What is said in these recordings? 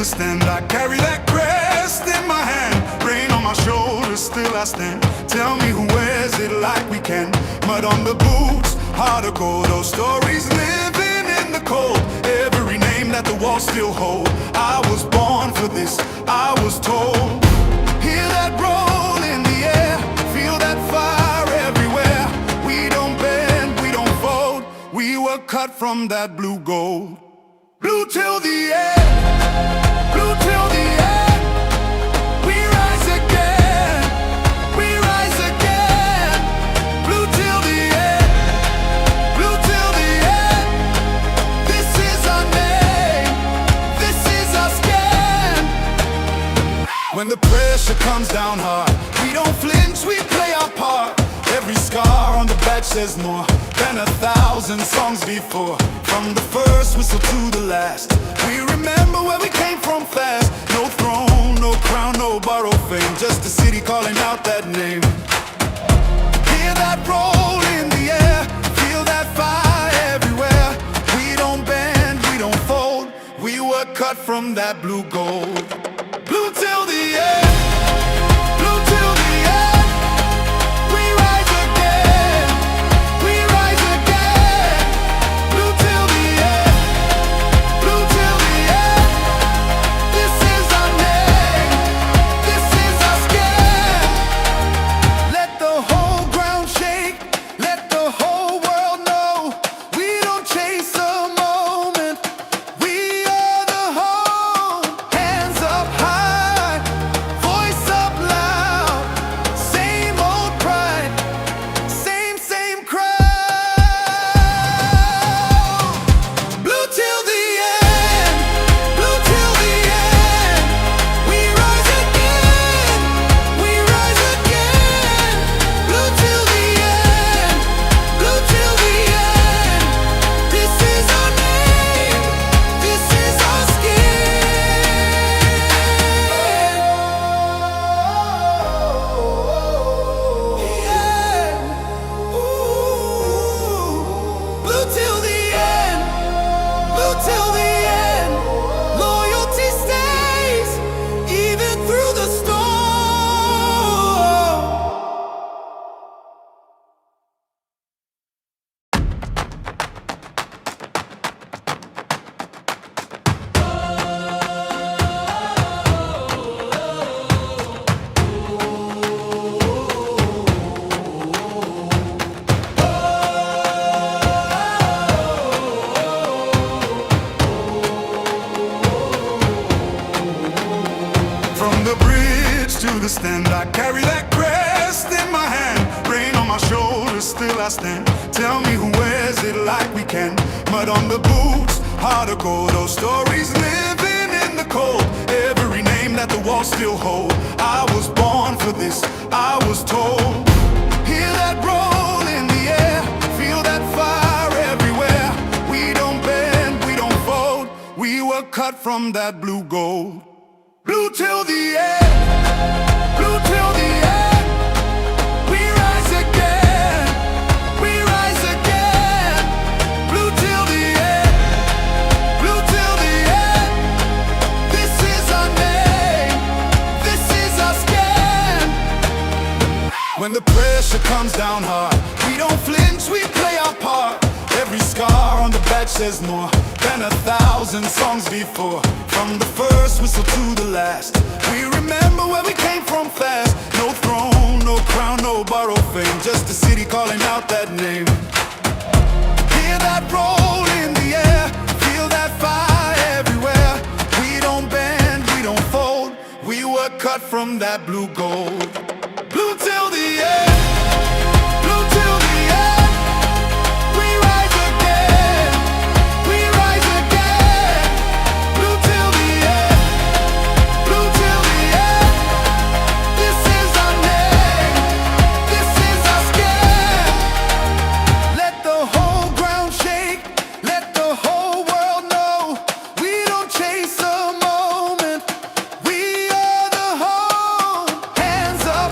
the stand. I carry that crest in my hand, rain on my shoulders, still I stand. Tell me who wears it like we can. Mud on the boots, heart of gold. Those stories living in the cold, every name that the walls still hold. I was born for this, I was told. Hear that roll in the air, feel that fire everywhere. We don't bend, we don't fold, we were cut from that blue gold. Blue till the end, blue till the end. We rise again, we rise again. Blue till the end, blue till the end. This is our name, this is our skin. When the pressure comes down hard, we don't flinch, we play our part. Every scar on the badge says more than 1,000 songs before. From the first whistle to the last, we remember where we came from fast. No throne, no crown, no borrowed fame, just a city calling out that name. Hear that roll in the air, feel that fire everywhere. We don't bend, we don't fold, we were cut from that blue gold. Blue till the end, blue till the end. We rise again, we rise again. Blue till the end, blue till the end. This is our name, this is our skin. Let the whole ground shake, let the whole world know. We don't chase a moment, we are the home. Hands up high, voice up loud. Same old pride, same crowd. Blue till the end, blue till the end. We rise again, we rise again. Blue till the end, blue till the end. This is our name, this is our skin. Yeah. Ooh. Blue till the end, blue till the end. Loyalty stays even through the storm. From the bridge to the stand, I carry that crest in my hand, rain on my shoulders, still I stand. Tell me who wears it like we can. Mud on the boots, heart of gold. Those stories living in the cold, every name that the walls still hold. I was born for this, I was told. Hear that roll in the air, feel that fire everywhere. We don't bend, we don't fold, we were cut from that blue gold. Blue till the end, blue till the end. We rise again, we rise again. Blue till the end, blue till the end. This is our name, this is our skin. When the pressure comes down hard, we don't flinch, we play our part. Every scar on the badge says more than 1,000 songs before. From the first whistle to the last, we remember where we came from fast. No throne, no crown, no borrowed fame, just a city calling out that name. Hear that roll in the air, feel that fire everywhere. We don't bend, we don't fold, we were cut from that blue gold. Blue till the end, blue till the end. We rise again, we rise again. Blue till the end, blue till the end. This is our name, this is our skin. Let the whole ground shake, let the whole world know. We don't chase a moment, we are the home. Hands up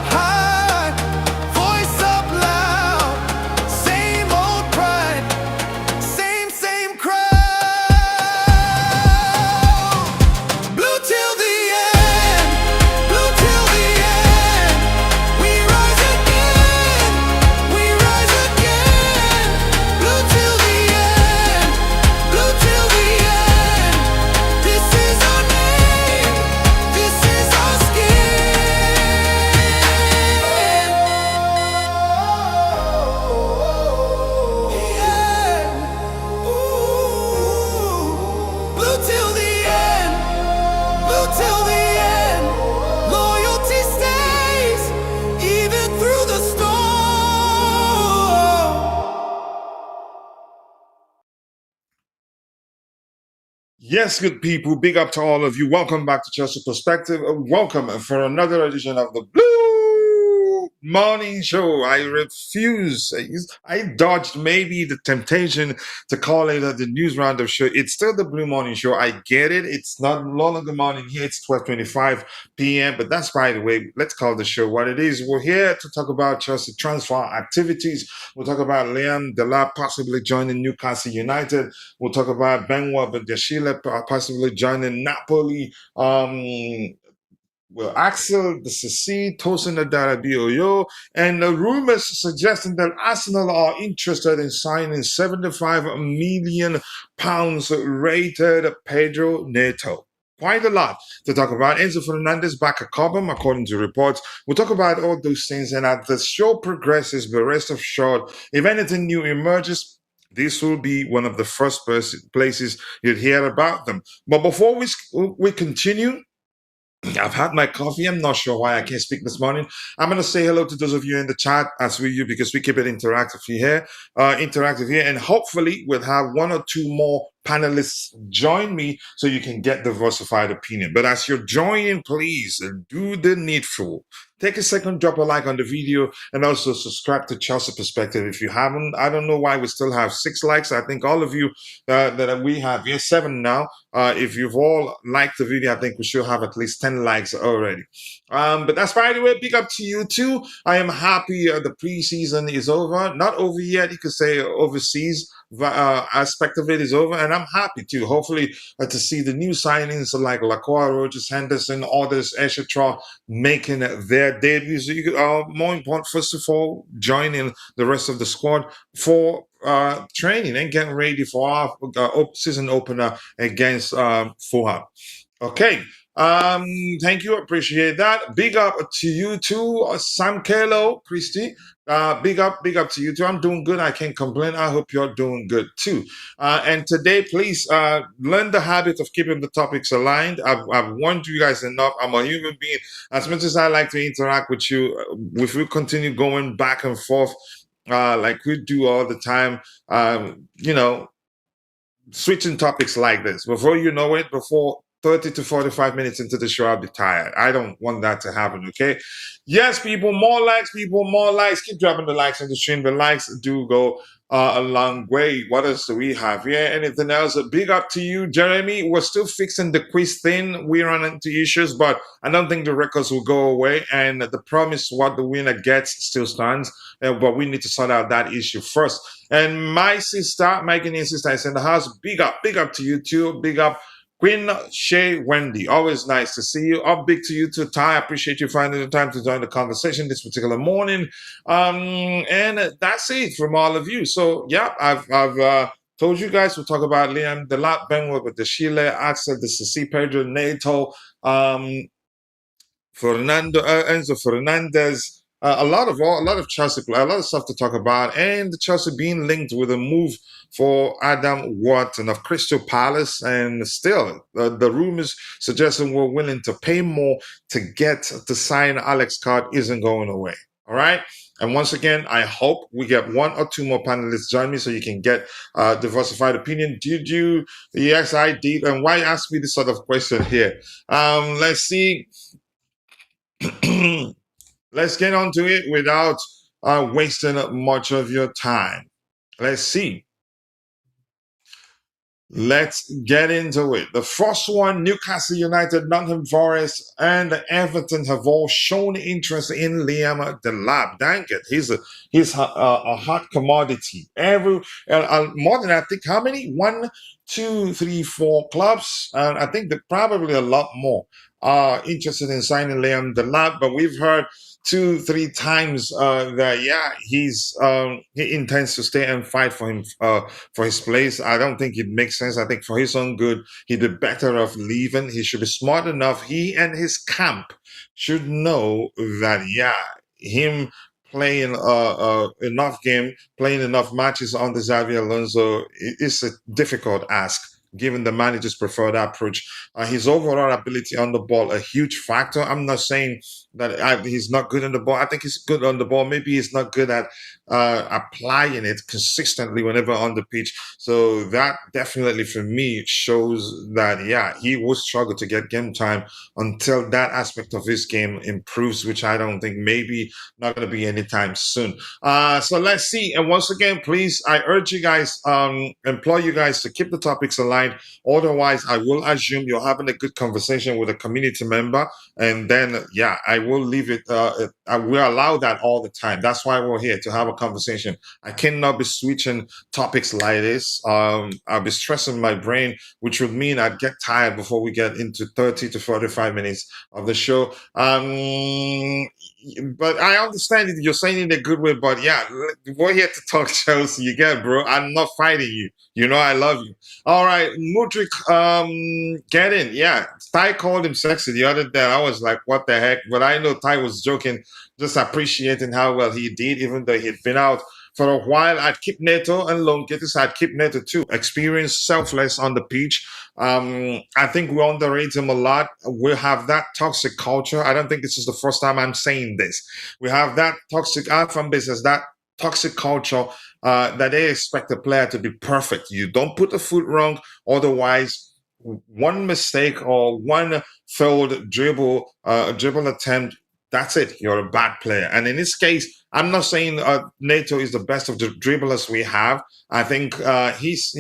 Yes, good people. Big up to all of you. Welcome back to Chelsea Perspective. Welcome for another edition of the Blue Morning Show. I refuse. I dodged maybe the temptation to call it the news roundup show. It's still the Blue Morning Show. I get it. It's not no longer morning here. It's 12:25 p.m. But that's by the way. Let's call the show what it is. We're here to talk about Chelsea transfer activities. We'll talk about Liam Delap possibly joining Newcastle United. We'll talk about Benoît Badiashile possibly joining Napoli. Axel, Disasi, Tosin Adarabioyo, and the rumors suggesting that Arsenal are interested in signing £75 million rated Pedro Neto. Quite a lot to talk about. Enzo Fernandez back at Cobham, according to reports. We'll talk about all those things, and as the show progresses, but rest assured, if anything new emerges, this will be one of the first places you'd hear about them. But before we continue, I've had my coffee. I'm not sure why I can't speak this morning. I'm going to say hello to those of you in the chat as we do because we keep it interactive here, and hopefully we'll have one or two more panelists join me so you can get diversified opinion. But as you're joining, please do the needful. Take a second, drop a like on the video, and also subscribe to Chelsea Perspective if you haven't. I don't know why we still have 6 likes. I think all of you that we have, 7 now. If you've all liked the video, I think we should have at least 10 likes already. But that's by the way, big up to you too. I am happy the preseason is over. Not over yet, you could say overseas aspect of it is over, and I'm happy too. Hopefully to see the new signings like Lacroix, Rogers, Henderson, others, etc. making their debuts. More important, first of all, joining the rest of the squad for training and getting ready for our season opener against Fulham. Okay. Thank you. Appreciate that. Big up to you too, Sam Kelo, Christy. Big up to you too. I'm doing good. I can't complain. I hope you're doing good too. And today, please learn the habit of keeping the topics aligned. I've warned you guys enough. I'm a human being. As much as I like to interact with you, if we continue going back and forth like we do all the time, switching topics like this, before you know it, before 30 to 45 minutes into the show, I'll be tired. I don't want that to happen, okay? Yes, people, more likes, Keep dropping the likes on the stream. The likes do go a long way. What else do we have? Yeah, anything else? A big up to you, Jeremy. We're still fixing the quiz thing. We run into issues, but I don't think the records will go away. And the promise, what the winner gets, still stands. But we need to sort out that issue first. And my sister, my Ghanaian sister, is in the house. Big up to you too. Big up. Queen Shay Wendy, always nice to see you. Up big to you too, Ty. I appreciate you finding the time to join the conversation this particular morning. And that's it from all of you. So yeah, I've told you guys we'll talk about Liam Delap, Benoît Badiashile, Axel, Disasi, Pedro Neto, Enzo Fernandez. A lot of Chelsea, a lot of stuff to talk about, and Chelsea being linked with a move for Adam Wharton of Crystal Palace, and still the rumors suggesting we're willing to pay more to get to sign Alex Card isn't going away. All right. And once again, I hope we get 1 or 2 more panelists join me so you can get diversified opinion. Did you? Yes, I did. And why ask me this sort of question here? Let's see. Let's get on to it without wasting much of your time. Let's see. Let's get into it. The first one, Newcastle United, Nottingham Forest, and Everton have all shown interest in Liam Delap. Dang it, he's a hot commodity. More than I think, how many? 1, 2, 3, 4 clubs, and I think that probably a lot more are interested in signing Liam Delap. But we've heard 2, 3 times that he intends to stay and fight for him for his place. I don't think it makes sense. I think for his own good, he'd be better off leaving. He should be smart enough. He and his camp should know that him playing enough matches on the Xabi Alonso is a difficult ask given the manager's preferred approach. His overall ability on the ball, a huge factor. I'm not saying that he's not good on the ball. I think he's good on the ball. Maybe he's not good at applying it consistently whenever on the pitch. So that definitely for me shows that, yeah, he will struggle to get game time until that aspect of his game improves, which I don't think maybe not going to be anytime soon. So let's see. And once again, please, I urge you guys, implore you guys to keep the topics aligned. Otherwise, I will assume you're having a good conversation with a community member. And then, yeah, I will leave it. I will allow that all the time. That's why we're here, to have a conversation. I cannot be switching topics like this. I'll be stressing my brain, which would mean I'd get tired before we get into 30 to 45 minutes of the show. But I understand it. You're saying it in a good way, but yeah, we're here to talk Chelsea. You get, bro. I'm not fighting you. You know I love you. All right, Mudryk, get in. Yeah, Ty called him sexy the other day. I was like, what the heck? But I know Ty was joking, just appreciating how well he did, even though he'd been out for a while. I'd keep Neto and Lone Getters. I'd keep Neto too. Experienced, selfless on the pitch. I think we underrate him a lot. We have that toxic culture. I don't think this is the first time I'm saying this. We have that toxic fan business, that toxic culture that they expect a player to be perfect. You don't put the foot wrong, otherwise one mistake or one failed dribble attempt, that's it. You're a bad player. And in this case, I'm not saying Neto is the best of the dribblers we have. I think he's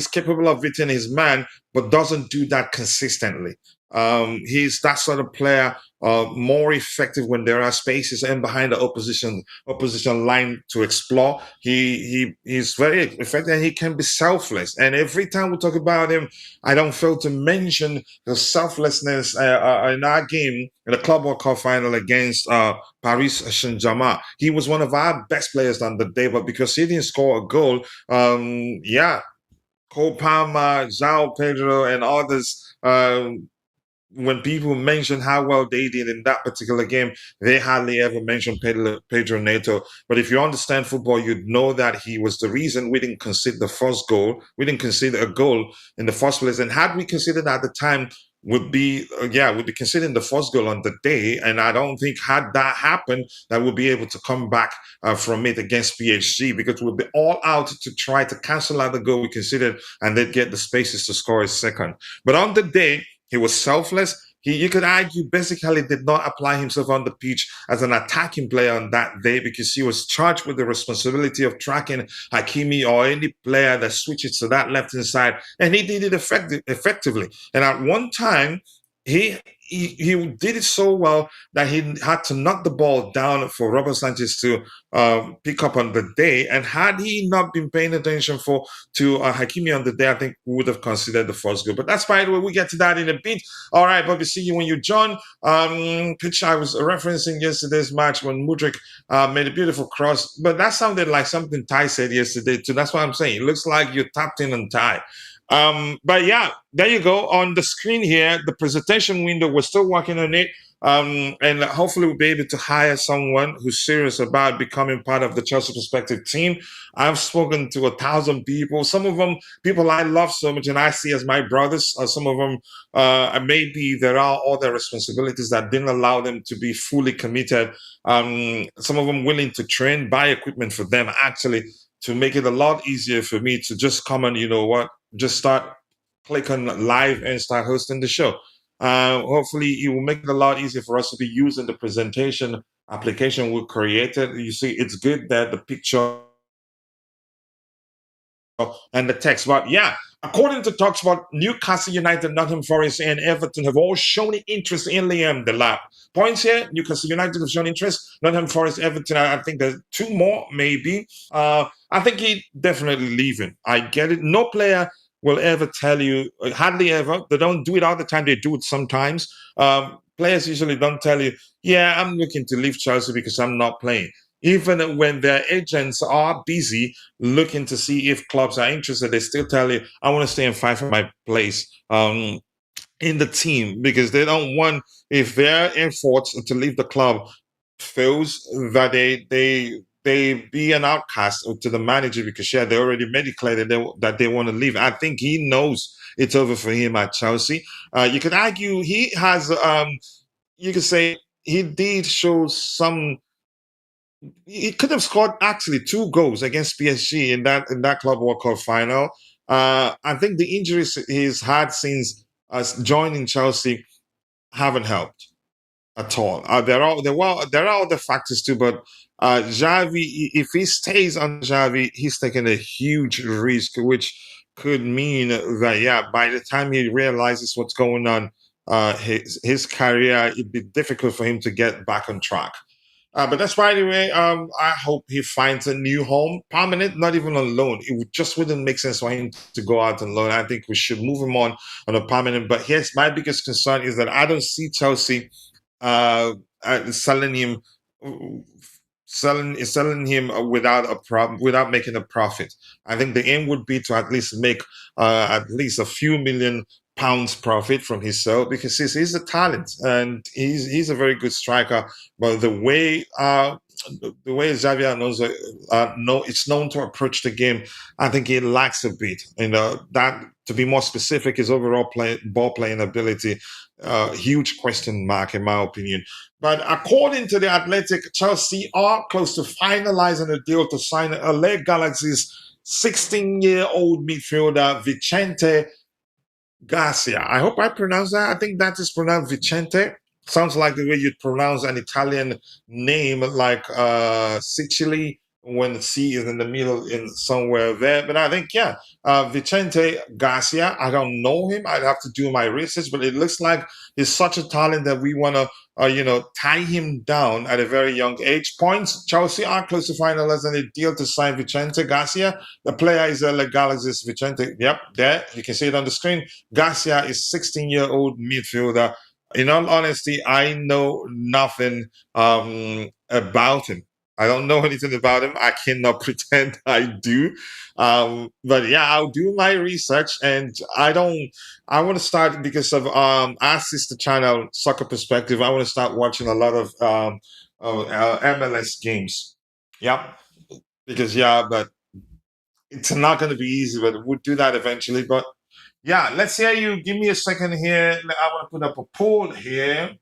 capable of hitting his man, but doesn't do that consistently. He's that sort of player, more effective when there are spaces and behind the opposition line to explore. He's very effective, and he can be selfless. And every time we talk about him, I don't fail to mention the selflessness in our game in the Club World Cup final against Paris Saint-Germain. He was one of our best players on the day, but because he didn't score a goal, Cole Palmer, João Pedro, and others, when people mention how well they did in that particular game, they hardly ever mention Pedro Neto. But if you understand football, you'd know that he was the reason we didn't concede the first goal. We didn't concede a goal in the first place. And had we conceded at the time, we'd be considering the first goal on the day. And I don't think had that happened, that we'll be able to come back from it against PSG, because we'll be all out to try to cancel out the goal we considered and then get the spaces to score a second. But on the day, he was selfless. You could argue, basically did not apply himself on the pitch as an attacking player on that day, because he was charged with the responsibility of tracking Hakimi or any player that switches to that left-hand side, and he did it effectively. And at one time, he did it so well that he had to knock the ball down for Robert Sanchez to pick up on the day. And had he not been paying attention to Hakimi on the day, I think we would have considered the first goal. But that's by the way, we get to that in a bit. All right, Bobby, see you when you join. Pitch, I was referencing yesterday's match when Mudryk made a beautiful cross, but that sounded like something Ty said yesterday too. That's what I'm saying. It looks like you tapped in on Ty. But yeah, there you go. On the screen here, the presentation window, we're still working on it. And hopefully we'll be able to hire someone who's serious about becoming part of the Chelsea Perspective team. I've spoken to 1,000 people. Some of them, people I love so much and I see as my brothers. Some of them, maybe there are other responsibilities that didn't allow them to be fully committed. Some of them willing to train, buy equipment for them, actually, to make it a lot easier for me to just come and, you know what, just click on live and start hosting the show. Hopefully it will make it a lot easier for us to be using the presentation application we created. You see, it's good that the picture and the text. But yeah, according to TalkSport, Newcastle United, Nottingham Forest, and Everton have all shown interest in Liam Delap. Points here: Newcastle United have shown interest. Nottingham Forest, Everton, I think there's two more, maybe. I think he's definitely leaving. I get it. No player will ever tell you, hardly ever. They don't do it all the time. They do it sometimes. Players usually don't tell you, yeah, I'm looking to leave Chelsea because I'm not playing. Even when their agents are busy looking to see if clubs are interested, they still tell you, I want to stay and fight for my place in the team, because they don't want, if their efforts to leave the club fails, that they they be an outcast to the manager because yeah, they already mediclated that they want to leave. I think he knows it's over for him at Chelsea. You could argue he has, you could say he did show some. He could have scored actually 2 goals against PSG in that Club World Cup final. I think the injuries he's had since joining Chelsea haven't helped at all. There are other factors too, but Xavi, if he stays on Xavi, he's taking a huge risk, which could mean that yeah, by the time he realizes what's going on, his career, it'd be difficult for him to get back on track. But that's by the way. I hope he finds a new home, permanent, not even on loan. Just wouldn't make sense for him to go out on loan. I think we should move him on a permanent. But here's my biggest concern is that I don't see Chelsea selling him selling him without a problem, without making a profit. I think the aim would be to at least make at least a few £1 million profit from his sale because he's a talent and he's a very good striker. But the way Xavi Alonso it's known to approach the game, I think he lacks a bit. That to be more specific, his overall ball playing ability, huge question mark in my opinion. But according to the Athletic, Chelsea are close to finalizing a deal to sign LA Galaxy's 16-year-old midfielder Vicente Garcia. I hope I pronounced that. I think that is pronounced Vicente. Sounds like the way you'd pronounce an Italian name like Sicily when the C is in the middle in somewhere there. But I think, yeah, Vicente Garcia, I don't know him. I'd have to do my research, but it looks like he's such a talent that we want to, tie him down at a very young age. Points, Chelsea are close to finalizing a deal to sign Vicente Garcia. The player is LA Galaxy's Vicente. Yep, there, you can see it on the screen. Garcia is 16-year-old midfielder. In all honesty, I know nothing about him. I don't know anything about him. I cannot pretend I do. But yeah, I'll do my research and I want to start because of our sister channel, Soccer Perspective. I want to start watching a lot of MLS games. Yep. Because yeah, but it's not going to be easy, but we'll do that eventually. But yeah, let's hear you. Give me a second here. I want to put up a poll here.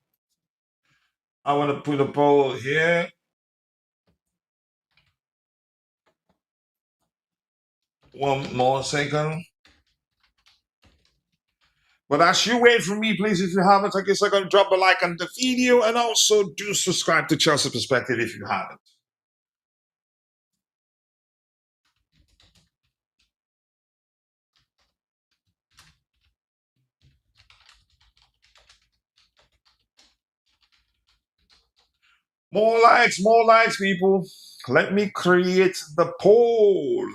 One more second. But as you wait for me, please, if you haven't, take a second, drop a like on the video and also do subscribe to Chelsea Perspective if you haven't. More likes, people. Let me create the poll.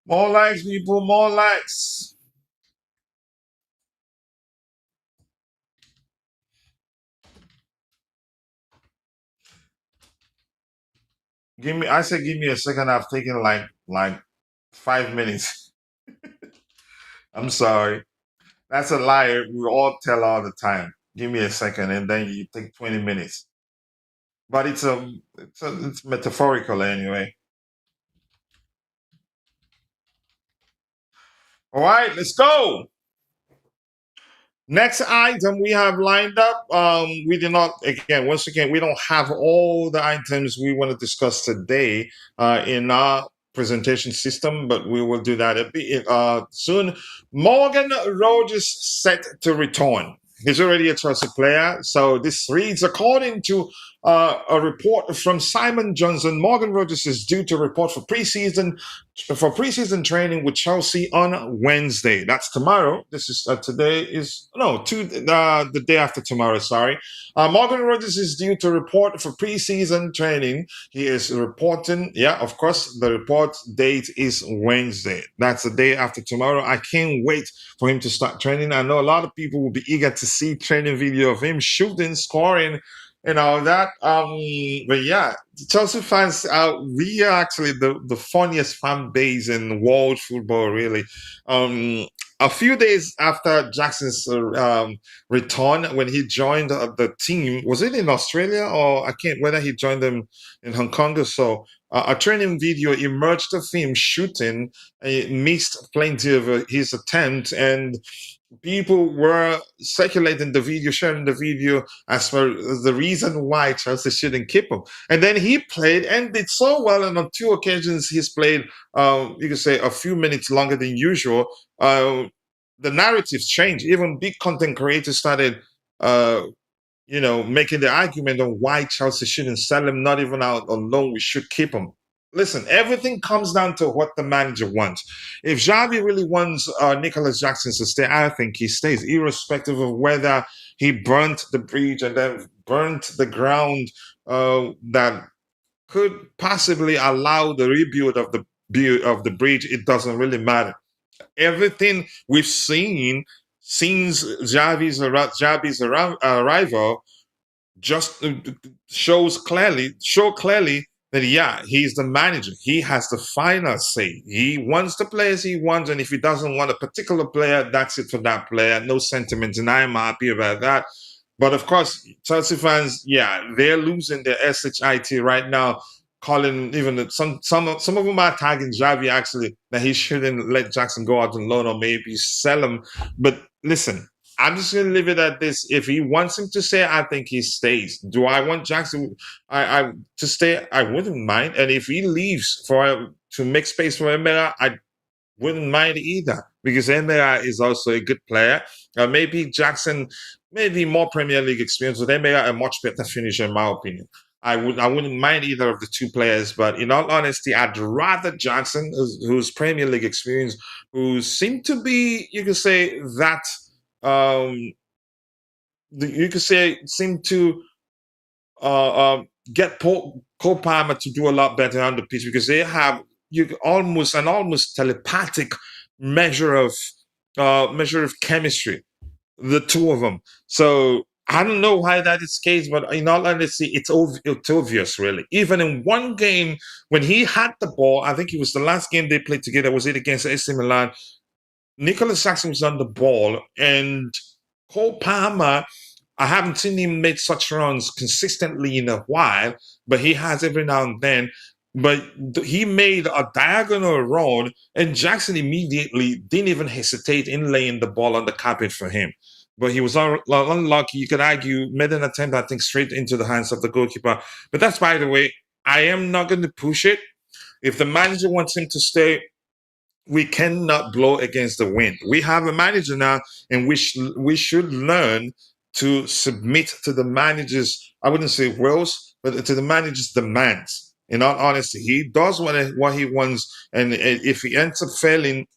More likes, people, more likes. Give me a second. I've taken like 5 minutes. I'm sorry. That's a lie. We all tell all the time. Give me a second, and then you take 20 minutes. But it's metaphorical anyway. All right, let's go. Next item we have lined up. We did not once again we don't have all the items we want to discuss today in our presentation system, but we will do that a bit soon. Morgan Rogers set to return. He's already a trusted player. So this reads according to A report from Simon Johnson. Morgan Rogers is due to report for preseason training with Chelsea on Wednesday. That's tomorrow. This is today is no the day after tomorrow. Sorry. Morgan Rogers is due to report for preseason training. He is reporting. Yeah, of course, the report date is Wednesday. That's the day after tomorrow. I can't wait for him to start training. I know a lot of people will be eager to see training video of him shooting, scoring, and all that. But yeah, Chelsea fans, we are actually the funniest fan base in world football, really. A few days after Jackson's return, when he joined the team, was it in Australia or I can't whether he joined them in Hong Kong or so? A training video emerged of him shooting. He missed plenty of his attempts, and people were circulating the video, sharing the video as for the reason why Chelsea shouldn't keep him. And then he played and did so well, and on two occasions he's played, you could say, a few minutes longer than usual. The narratives changed. Even big content creators started, making the argument on why Chelsea shouldn't sell him, not even out on loan. We should keep him. Listen, everything comes down to what the manager wants. If Xavi really wants Nicolas Jackson to stay, I think he stays, irrespective of whether he burnt the bridge and then burnt the ground that could possibly allow the rebuild of the bridge. It doesn't really matter. Everything we've seen since Xavi's arrival just show clearly that yeah, he's the manager. He has the final say. He wants the players he wants, and if he doesn't want a particular player, that's it for that player. No sentiments, and I'm happy about that. But of course, Chelsea fans, yeah, they're losing their shit right now, calling even some of them are tagging Xavi actually that he shouldn't let Jackson go out on loan or maybe sell him. But listen, I'm just going to leave it at this. If he wants him to stay, I think he stays. Do I want Jackson to stay? I wouldn't mind. And if he leaves to make space for Emegha, I wouldn't mind either, because Emegha is also a good player. Maybe Jackson, maybe more Premier League experience, with Emegha a much better finisher in my opinion. I wouldn't mind either of the two players, but in all honesty, I'd rather Jackson, who's Premier League experience, who seemed to be, you could say that. You could say seem to get Cole Palmer to do a lot better on the pitch, because they have almost telepathic measure of chemistry, the two of them. So I don't know why that is the case, but in all honesty, it's obvious, really. Even in one game when he had the ball, I think it was the last game they played together. Was it against AC Milan? Nicolas Jackson was on the ball, and Cole Palmer, I haven't seen him make such runs consistently in a while, but he has every now and then. But he made a diagonal run, and Jackson immediately didn't even hesitate in laying the ball on the carpet for him. But he was unlucky. You could argue, made an attempt, I think, straight into the hands of the goalkeeper. But that's by the way. I am not going to push it. If the manager wants him to stay, we cannot blow against the wind. We have a manager now, and we should learn to submit to the manager's, I wouldn't say wills, but to the manager's demands. In all honesty, he does what he wants, and if he ends up failing,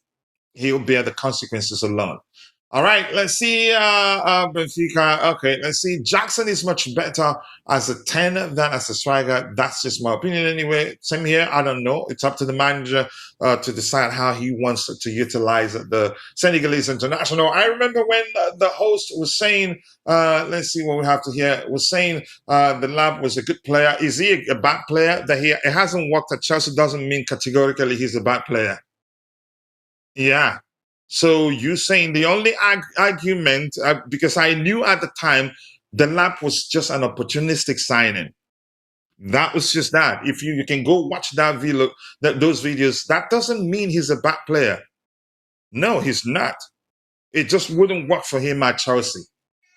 he'll bear the consequences alone. All right, let's see Benfica. Okay, let's see. Jackson is much better as a 10 than as a striker. That's just my opinion anyway. Same here. I don't know. It's up to the manager to decide how he wants to utilize the Senegalese international. I remember when the host was saying, let's see what we have to hear, was saying Delap was a good player. Is he a bad player? That it hasn't worked at Chelsea doesn't mean categorically he's a bad player. Yeah. So you're saying the only argument, because I knew at the time Delap was just an opportunistic signing. That was just that. If you can go watch those videos, that doesn't mean he's a bad player. No, he's not. It just wouldn't work for him at Chelsea.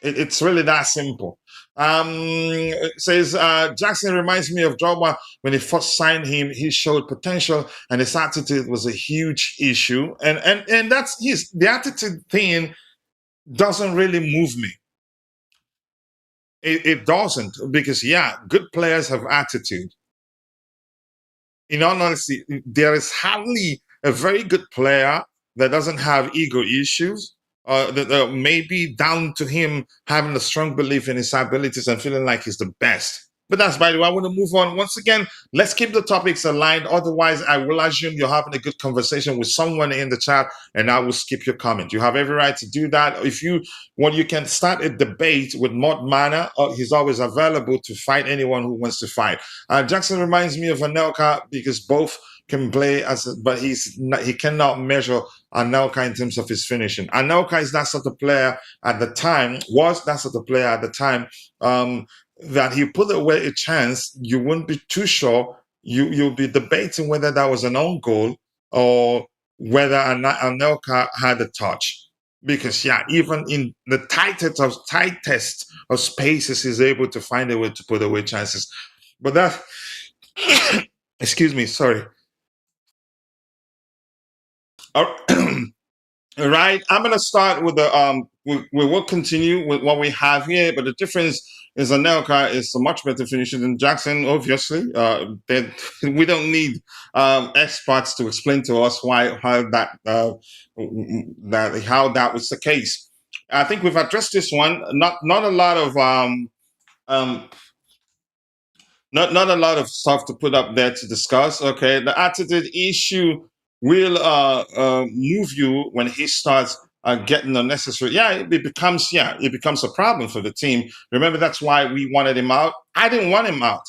It's really that simple. It says Jackson reminds me of Drogba. When he first signed him, he showed potential, and his attitude was a huge issue. And that's the attitude thing doesn't really move me. It doesn't, because yeah, good players have attitude. In all honesty, there is hardly a very good player that doesn't have ego issues. That maybe down to him having a strong belief in his abilities and feeling like he's the best. But that's by the way. I want to move on. Once again, let's keep the topics aligned. Otherwise, I will assume you're having a good conversation with someone in the chat, and I will skip your comment. You have every right to do that. If you want, you can start a debate with Mod Mana. He's always available to fight anyone who wants to fight. Jackson reminds me of Anelka because both can play but he cannot measure Anelka in terms of his finishing. Anelka is that sort of player at the time, was that sort of player at the time, that he put away a chance, you wouldn't be too sure. You'll be debating whether that was an own goal or whether Anelka had a touch. Because yeah, even in the tightest of spaces, he's able to find a way to put away chances. But that, excuse me, sorry. All right, I'm gonna start with the we will continue with what we have here, but the difference is Anelka is a much better finisher than Jackson. Obviously, we don't need experts to explain to us how that was the case. I think we've addressed this one. Not a lot of not a lot of stuff to put up there to discuss. Okay, the attitude issue will move you when he starts getting unnecessary. Yeah, it becomes a problem for the team. Remember, that's why we wanted him out. I didn't want him out,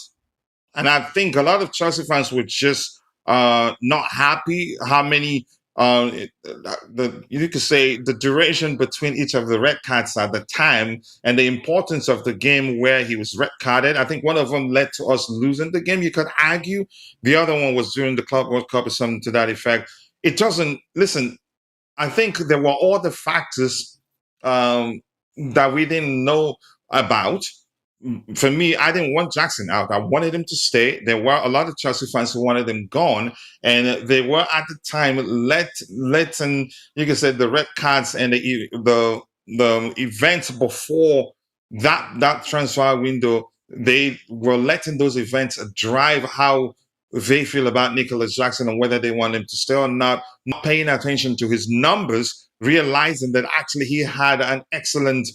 and I think a lot of Chelsea fans were just not happy how many. You could say the duration between each of the red cards at the time and the importance of the game where he was red carded. I think one of them led to us losing the game. You could argue the other one was during the Club World Cup or something to that effect. It doesn't listen. I think there were other factors that we didn't know about. For me, I didn't want Jackson out. I wanted him to stay. There were a lot of Chelsea fans who wanted him gone, and they were at the time letting, you can say, the red cards and the events before that transfer window. They were letting those events drive how they feel about Nicolas Jackson and whether they want him to stay or not. Not paying attention to his numbers, realizing that actually he had an excellent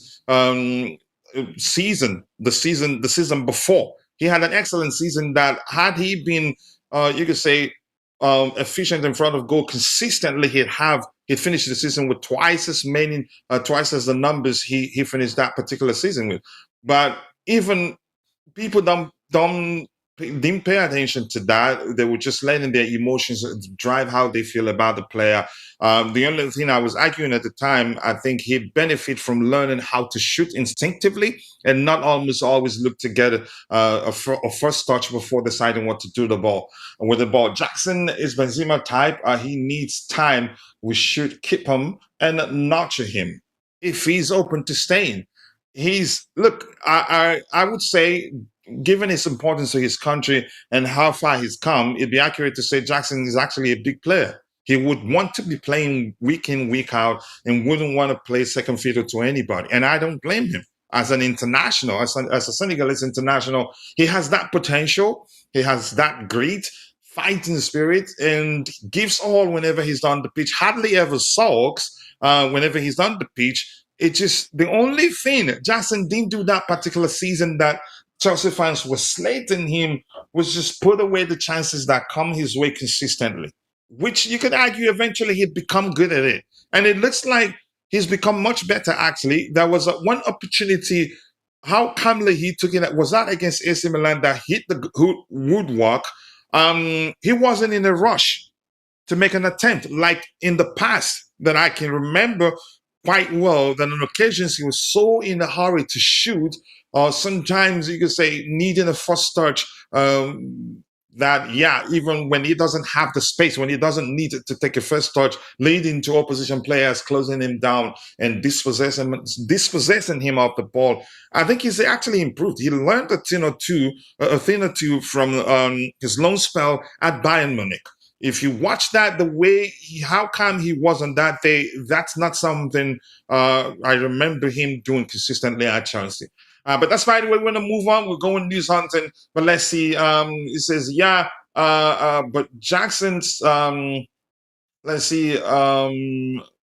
season the season before. He had an excellent season that had he been you could say efficient in front of goal consistently, he'd finished the season with twice as the numbers he finished that particular season with. But even people didn't pay attention to that. They were just letting their emotions drive how they feel about the player. The only thing I was arguing at the time, I think he'd benefit from learning how to shoot instinctively and not always look to get a first touch before deciding what to do with the ball. Jackson is Benzema type. He needs time. We should keep him and nurture him if he's open to staying. I would say, given his importance to his country and how far he's come, it'd be accurate to say Jackson is actually a big player. He would want to be playing week in, week out, and wouldn't want to play second fiddle to anybody. And I don't blame him. As an international, as a Senegalese international, he has that potential. He has that grit, fighting spirit, and gives all whenever he's on the pitch. Hardly ever sulks whenever he's on the pitch. It's just the only thing Jackson didn't do that particular season that Chelsea fans were slating him was just put away the chances that come his way consistently, which you could argue eventually he'd become good at it. And it looks like he's become much better, actually. There was one opportunity, how calmly he took it. Was that against AC Milan that hit the woodwork? He wasn't in a rush to make an attempt like in the past that I can remember quite well, that on occasions he was so in a hurry to shoot, or sometimes you could say needing a first touch, that even when he doesn't have the space, when he doesn't need to take a first touch, leading to opposition players closing him down and dispossessing him of the ball. I think he's actually improved. He learned a thing or two from his loan spell at Bayern Munich. If you watch that, the way how calm he was on that day, that's not something I remember him doing consistently at Chelsea. But that's fine. We're going to move on. We're going news hunting. But let's see. It says, yeah, but Jackson's, let's see.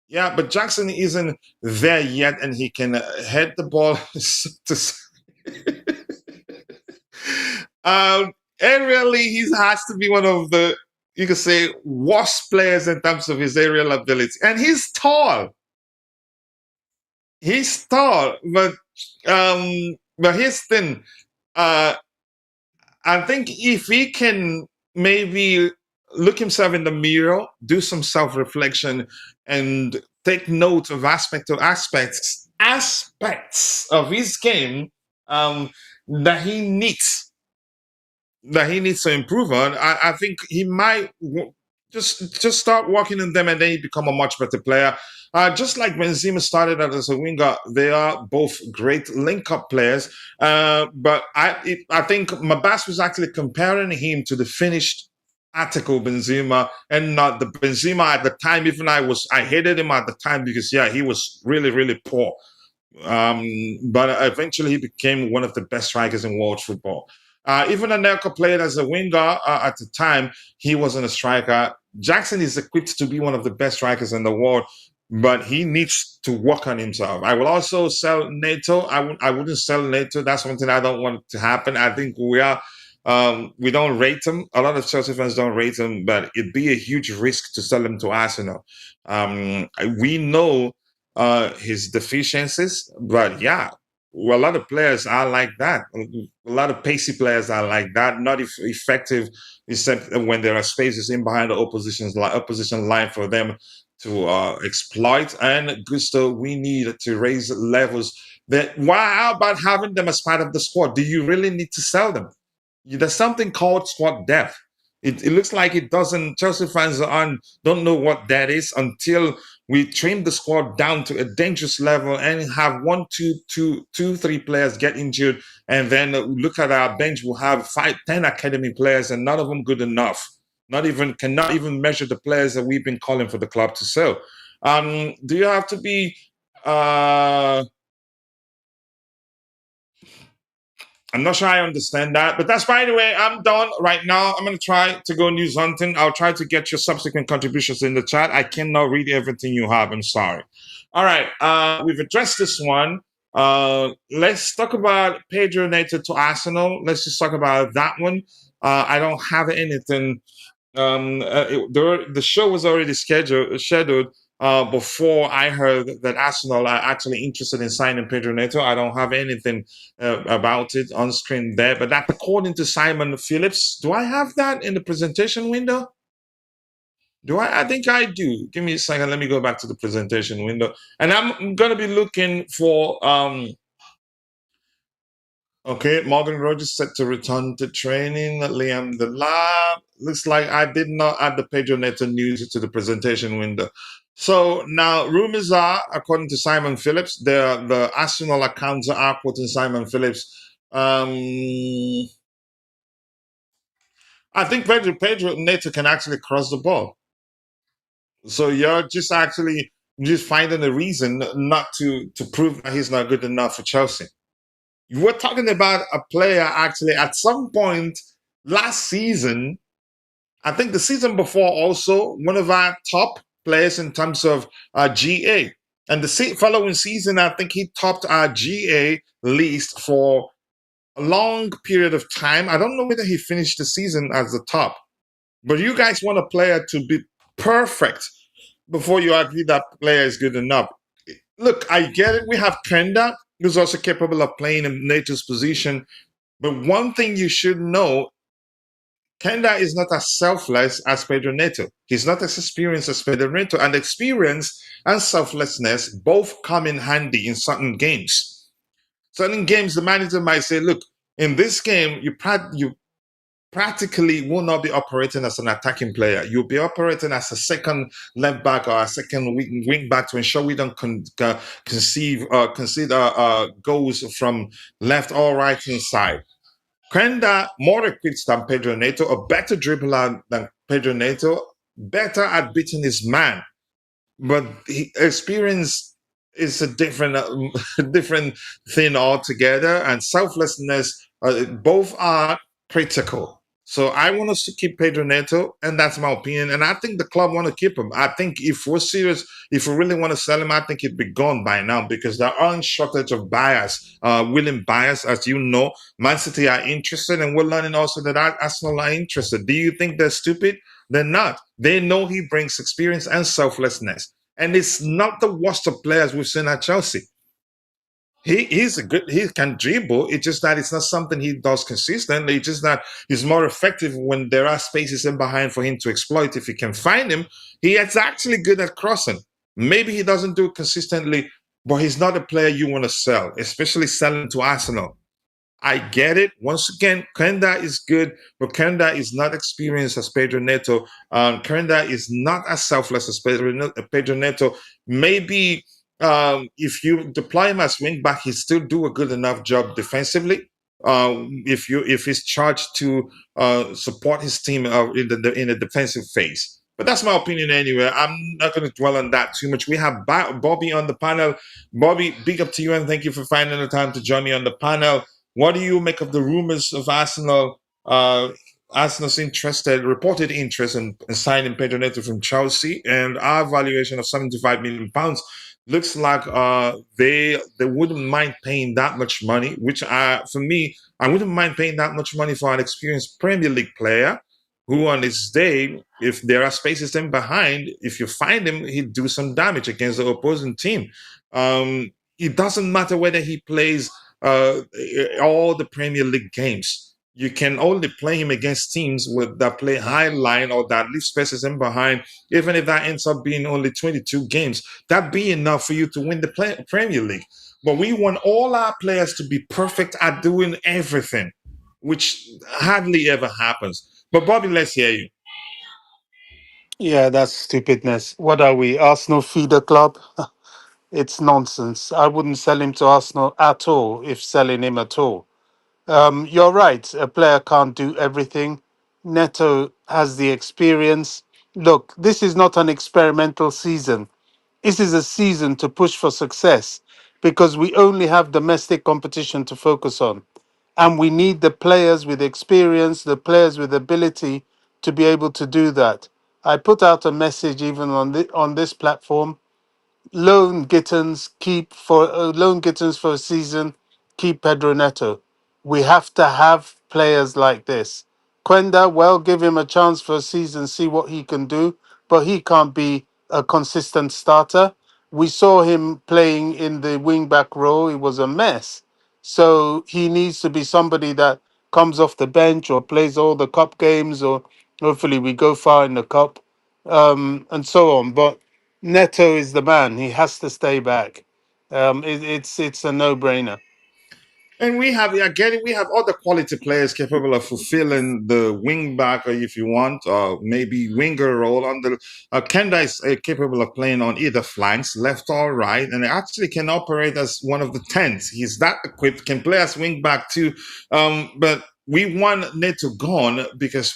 Yeah, but Jackson isn't there yet, and he can head the ball to. Aerially, he has to be one of the, you could say, worst players in terms of his aerial ability. And he's tall. He's tall, but he's thin. Uh, I think if he can maybe look himself in the mirror, do some self-reflection, and take note of aspects of his game that he needs to improve on. I think he might just start working on them, and then he become a much better player. Just like Benzema started out as a winger, they are both great link-up players. But I think Mabas was actually comparing him to the finished article Benzema, and not the Benzema at the time. Even I hated him at the time because he was really, really poor. But eventually he became one of the best strikers in world football. Even Anelka played as a winger at the time. He wasn't a striker. Jackson is equipped to be one of the best strikers in the world, but he needs to work on himself. I will also sell Neto. I wouldn't sell Neto. That's something I don't want to happen. I think we don't rate him. A lot of Chelsea fans don't rate him, but it'd be a huge risk to sell him to Arsenal. We know his deficiencies, but well, a lot of players are like that. A lot of pacey players are like that, not effective except when there are spaces in behind the opposition line for them to exploit. And Gusto, we need to raise levels. How about having them as part of the squad? Do you really need to sell them? There's something called squad depth. It looks like it doesn't. Chelsea fans don't know what that is until we trim the squad down to a dangerous level and have 1, 2, 3 players get injured, and then look at our bench. We'll have 5, 10 academy players, and none of them good enough. Cannot even measure the players that we've been calling for the club to sell. Do you have to be? I'm not sure I understand that, but that's, by the way, I'm done right now. I'm going to try to go news hunting. I'll try to get your subsequent contributions in the chat. I cannot read everything you have. I'm sorry. All right. We've addressed this one. Let's talk about Pedro Neto to Arsenal. Let's just talk about that one. I don't have anything. The show was already scheduled before I heard that Arsenal are actually interested in signing Pedro Neto. I don't have anything about it on screen there, but that's according to Simon Phillips. Do I have that in the presentation window? Do I? I think I do. Give me a second. Let me go back to the presentation window, and I'm going to be looking for. Okay, Morgan Rogers set to return to training. Liam Delap. Looks like I did not add the Pedro Neto news to the presentation window. So now rumors are, according to Simon Phillips, the Arsenal accounts are quoting Simon Phillips. I think Pedro Neto can actually cross the ball. So you're just finding a reason not to prove that he's not good enough for Chelsea. We're talking about a player actually at some point last season, I think the season before also, one of our top players in terms of GA. And the following season, I think he topped our GA list for a long period of time. I don't know whether he finished the season as the top. But you guys want a player to be perfect before you agree that player is good enough. Look, I get it. We have Kenda, who's also capable of playing in Neto's position. But one thing you should know, Kenda is not as selfless as Pedro Neto. He's not as experienced as Pedro Neto. And experience and selflessness both come in handy in certain games. Certain games, the manager might say, look, in this game, you practically will not be operating as an attacking player. You'll be operating as a second left back or a second wing back to ensure we don't consider goals from left or right hand side. Kenda, more equipped than Pedro Neto, a better dribbler than Pedro Neto, better at beating his man. But experience is a different different thing altogether, and selflessness, both are critical. So I want us to keep Pedro Neto, and that's my opinion. And I think the club want to keep him. I think if we're serious, if we really want to sell him, I think he'd be gone by now because there aren't shortage of buyers, willing buyers, as you know. Man City are interested, and we're learning also that Arsenal are interested. Do you think they're stupid? They're not. They know he brings experience and selflessness. And it's not the worst of players we've seen at Chelsea. He can dribble. It's just that it's not something he does consistently. It's just that he's more effective when there are spaces in behind for him to exploit. If he can find him, he is actually good at crossing. Maybe he doesn't do it consistently, but he's not a player you want to sell, especially selling to Arsenal. I get it. Once again, Kenda is good, but Kenda is not experienced as Pedro Neto. Kenda is not as selfless as Pedro Neto. Maybe if you deploy him as wing back, he still do a good enough job defensively. If he's charged to support his team in the defensive phase. But that's my opinion anyway. I'm not going to dwell on that too much. We have Bobby on the panel. Bobby, big up to you and thank you for finding the time to join me on the panel. What do you make of the rumors of Arsenal? Arsenal's reported interest in signing Pedro Neto from Chelsea, and our valuation of £75 million looks like they wouldn't mind paying that much money. Which for me, I wouldn't mind paying that much money for an experienced Premier League player who, on his day, if there are spaces in behind, if you find him, he'd do some damage against the opposing team. It doesn't matter whether he plays all the Premier League games. You can only play him against teams that play high line or that leave spaces in behind. Even if that ends up being only 22 games, that'd be enough for you to win the Premier League. But we want all our players to be perfect at doing everything, which hardly ever happens. But Bobby, let's hear you. Yeah, that's stupidness. What are we, Arsenal feeder club? It's nonsense. I wouldn't sell him to Arsenal at all if selling him at all. You're right. A player can't do everything. Neto has the experience. Look, this is not an experimental season. This is a season to push for success because we only have domestic competition to focus on. And we need the players with experience, the players with ability to be able to do that. I put out a message even on this platform. Loan Gittins for a season, keep Pedro Neto. We have to have players like this. Quenda, well, give him a chance for a season, see what he can do, but he can't be a consistent starter. We saw him playing in the wing back role, it was a mess. So he needs to be somebody that comes off the bench or plays all the cup games, or hopefully we go far in the cup, and so on. But Neto is the man. He has to stay back. It's a no-brainer. And we have, again, we have other quality players capable of fulfilling the wing back, or if you want, maybe winger role. On the Kenda is capable of playing on either flanks, left or right, and actually can operate as one of the tens. He's that equipped, can play as wing back too. But we want Neto gone because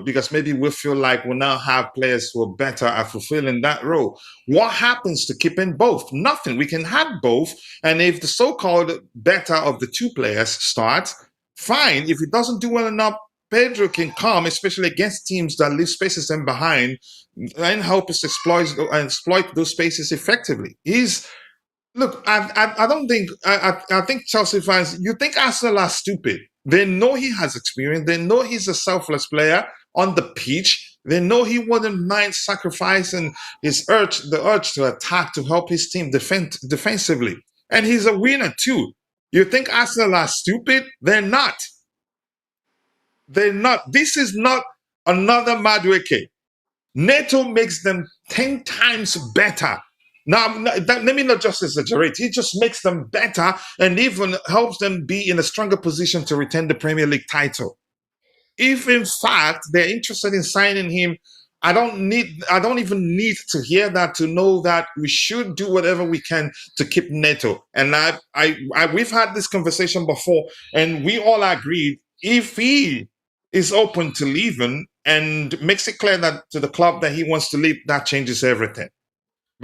because maybe we feel like we now have players who are better at fulfilling that role. What happens to keeping both? Nothing. We can have both, and if the so-called better of the two players starts, fine. If it doesn't do well enough, Pedro can come, especially against teams that leave spaces in behind, and help us exploit those spaces effectively. Look, I don't think I think Chelsea fans. You think Arsenal are stupid? They know he has experience. They know he's a selfless player on the pitch. They know he wouldn't mind sacrificing the urge to attack to help his team defensively, and he's a winner too. You think Arsenal are stupid? They're not. They're not. This is not another Madueke. Neto makes them 10 times better. Now, let me not just exaggerate. He just makes them better and even helps them be in a stronger position to retain the Premier League title. If in fact they're interested in signing him, I don't even need to hear that to know that we should do whatever we can to keep Neto. And we've had this conversation before, and we all agreed if he is open to leaving and makes it clear that to the club that he wants to leave, that changes everything.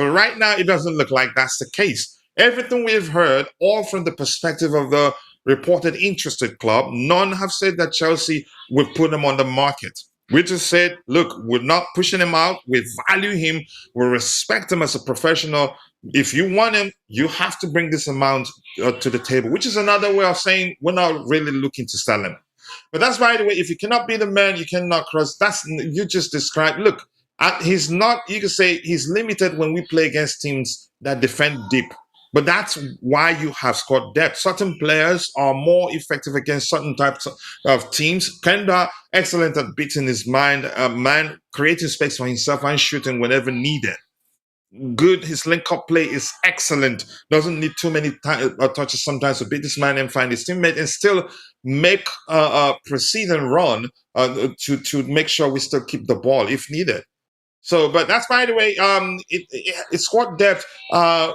But right now, it doesn't look like that's the case. Everything we've heard, all from the perspective of the reported interested club, none have said that Chelsea would put him on the market. We just said, look, we're not pushing him out. We value him. We respect him as a professional. If you want him, you have to bring this amount to the table, which is another way of saying we're not really looking to sell him. But that's, by the way, if you cannot be the man, you cannot cross. That's, you just described. Look, he's not, you could say he's limited when we play against teams that defend deep. But that's why you have squad depth. Certain players are more effective against certain types of teams. Kenda, excellent at beating his man, creating space for himself and shooting whenever needed. Good, his link-up play is excellent. Doesn't need too many touches sometimes to beat this man and find his teammate and still make proceed and run to make sure we still keep the ball if needed. So, but that's, by the way, it's squad depth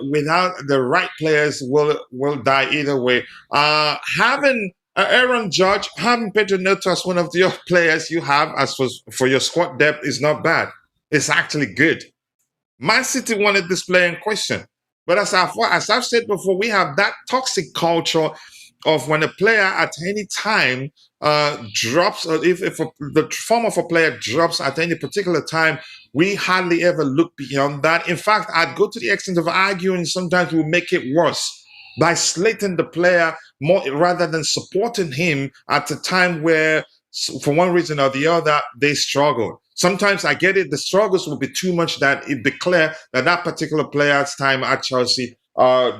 without the right players will die either way. Having Aaron Judge, having Pedro Neto as one of your players you have as for your squad depth is not bad. It's actually good. Man City wanted this player in question. But as I've said before, we have that toxic culture of when a player at any time drops, or if the form of a player drops at any particular time, we hardly ever look beyond that. In fact, I'd go to the extent of arguing sometimes we'll make it worse by slating the player more rather than supporting him at a time where, for one reason or the other, they struggle. Sometimes I get it, the struggles will be too much that it be clear that that particular player's time at Chelsea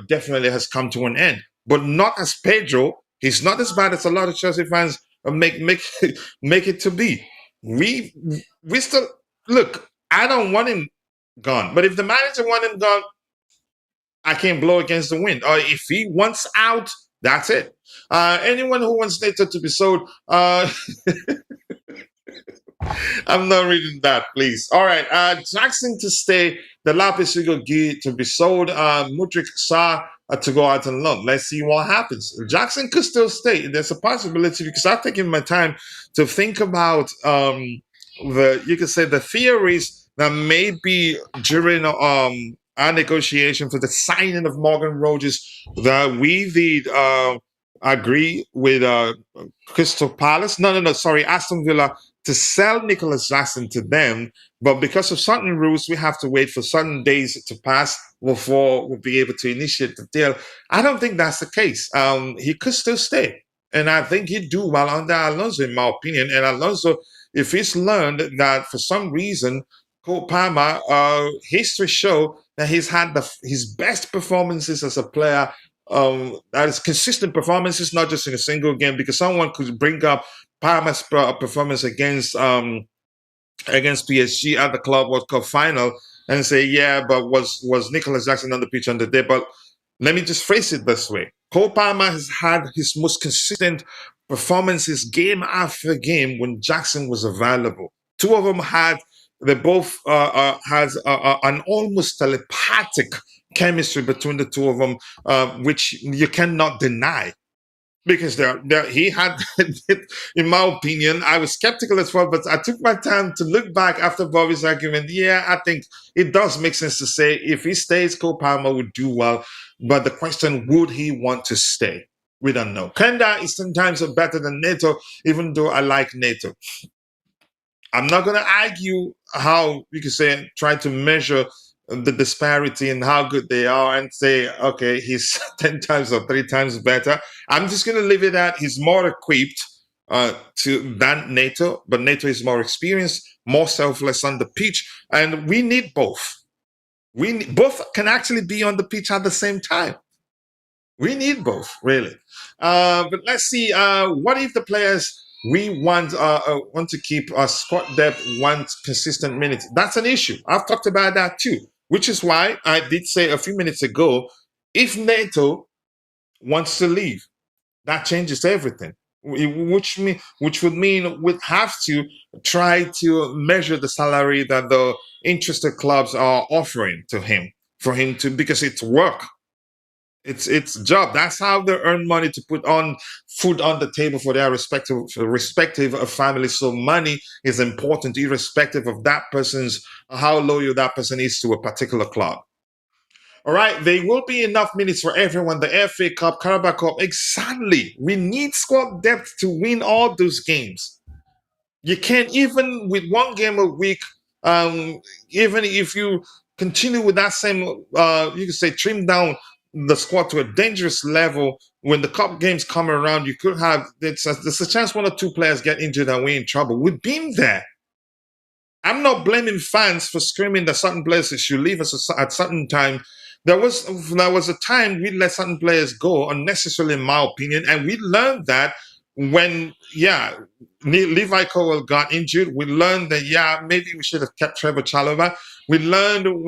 definitely has come to an end. But not as Pedro. He's not as bad as a lot of Chelsea fans make it to be. We still, look, I don't want him gone. But if the manager wants him gone, I can't blow against the wind. Or if he wants out, that's it. Anyone who wants Neto to be sold, I'm not reading that, please. All right. Jackson to stay. Delap to be sold. Mudryk Sarr to go out on loan. Let's see what happens. Jackson could still stay. There's a possibility because I've taken my time to think about you could say the theories that may be during our negotiation for the signing of Morgan Rogers that we did agree with Crystal Palace. Sorry, Aston Villa to sell Nicolas Jackson to them, but because of certain rules, we have to wait for certain days to pass before we'll be able to initiate the deal. I don't think that's the case. He could still stay, and I think he'd do well under Alonso, in my opinion. And Alonso, if he's learned that for some reason, Cole Palmer, history show that he's had his best performances as a player. That is consistent performances, not just in a single game, because someone could bring up Palmer's performance against PSG at the Club World Cup final and say, yeah, but was Nicolas Jackson on the pitch on the day? But let me just phrase it this way. Cole Palmer has had his most consistent performances game after game when Jackson was available. Two of them they both has an almost telepathic chemistry between the two of them, which you cannot deny. Because he had, in my opinion, I was skeptical as well, but I took my time to look back after Bobby's argument. Yeah, I think it does make sense to say if he stays, Cole Palmer would do well. But the question, would he want to stay? We don't know. Kenda is sometimes better than Neto, even though I like Neto. I'm not going to argue how you could say, try to measure the disparity in how good they are and say, okay, he's 10 times or 3 times better. I'm just going to leave it at he's more equipped than Neto, but Neto is more experienced, more selfless on the pitch, and we need both. Both can actually be on the pitch at the same time. We need both, really. But let's see, what if the players we want to keep our squad depth, want consistent minutes? That's an issue. I've talked about that too. Which is why I did say a few minutes ago, if Neto wants to leave, that changes everything. Which would mean we'd have to try to measure the salary that the interested clubs are offering to him, for him to, because it's work. It's a job. That's how they earn money to put on food on the table for their respective families. So money is important, irrespective of that person's how loyal that person is to a particular club. All right, there will be enough minutes for everyone. The FA Cup, Carabao Cup, exactly. We need squad depth to win all those games. You can't even with one game a week. Even if you continue with that same, you can say trim down the squad to a dangerous level. When the cup games come around, you could have there's a chance one or two players get injured and we're in trouble. We've been there. I'm not blaming fans for screaming that certain players should leave us at certain time. There was a time we let certain players go unnecessarily, in my opinion, and we learned that when Levi Cowell got injured, we learned that maybe we should have kept Trevoh Chalobah. We learned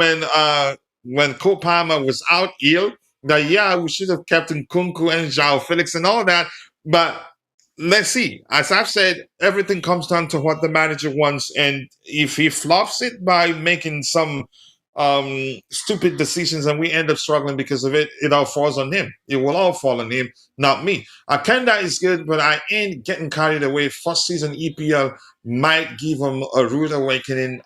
when Cole Palmer was out ill that we should have kept Nkunku and João Felix and all that, but let's see. As I've said, everything comes down to what the manager wants, and if he flops it by making some stupid decisions and we end up struggling because of it, it all falls on him. It will all fall on him, not me. Kenda is good, but I ain't getting carried away. First season EPL might give him a rude awakening.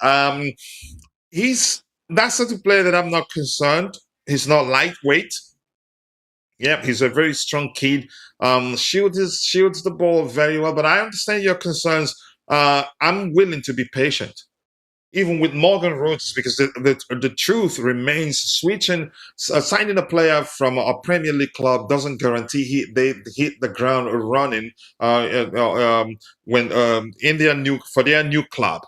He's that sort of player that I'm not concerned. He's not lightweight. Yep, he's a very strong kid. Shields the ball very well, but I understand your concerns. I'm willing to be patient, even with Morgan Rhodes, because the truth remains signing a player from a Premier League club doesn't guarantee they hit the ground running when in their new club.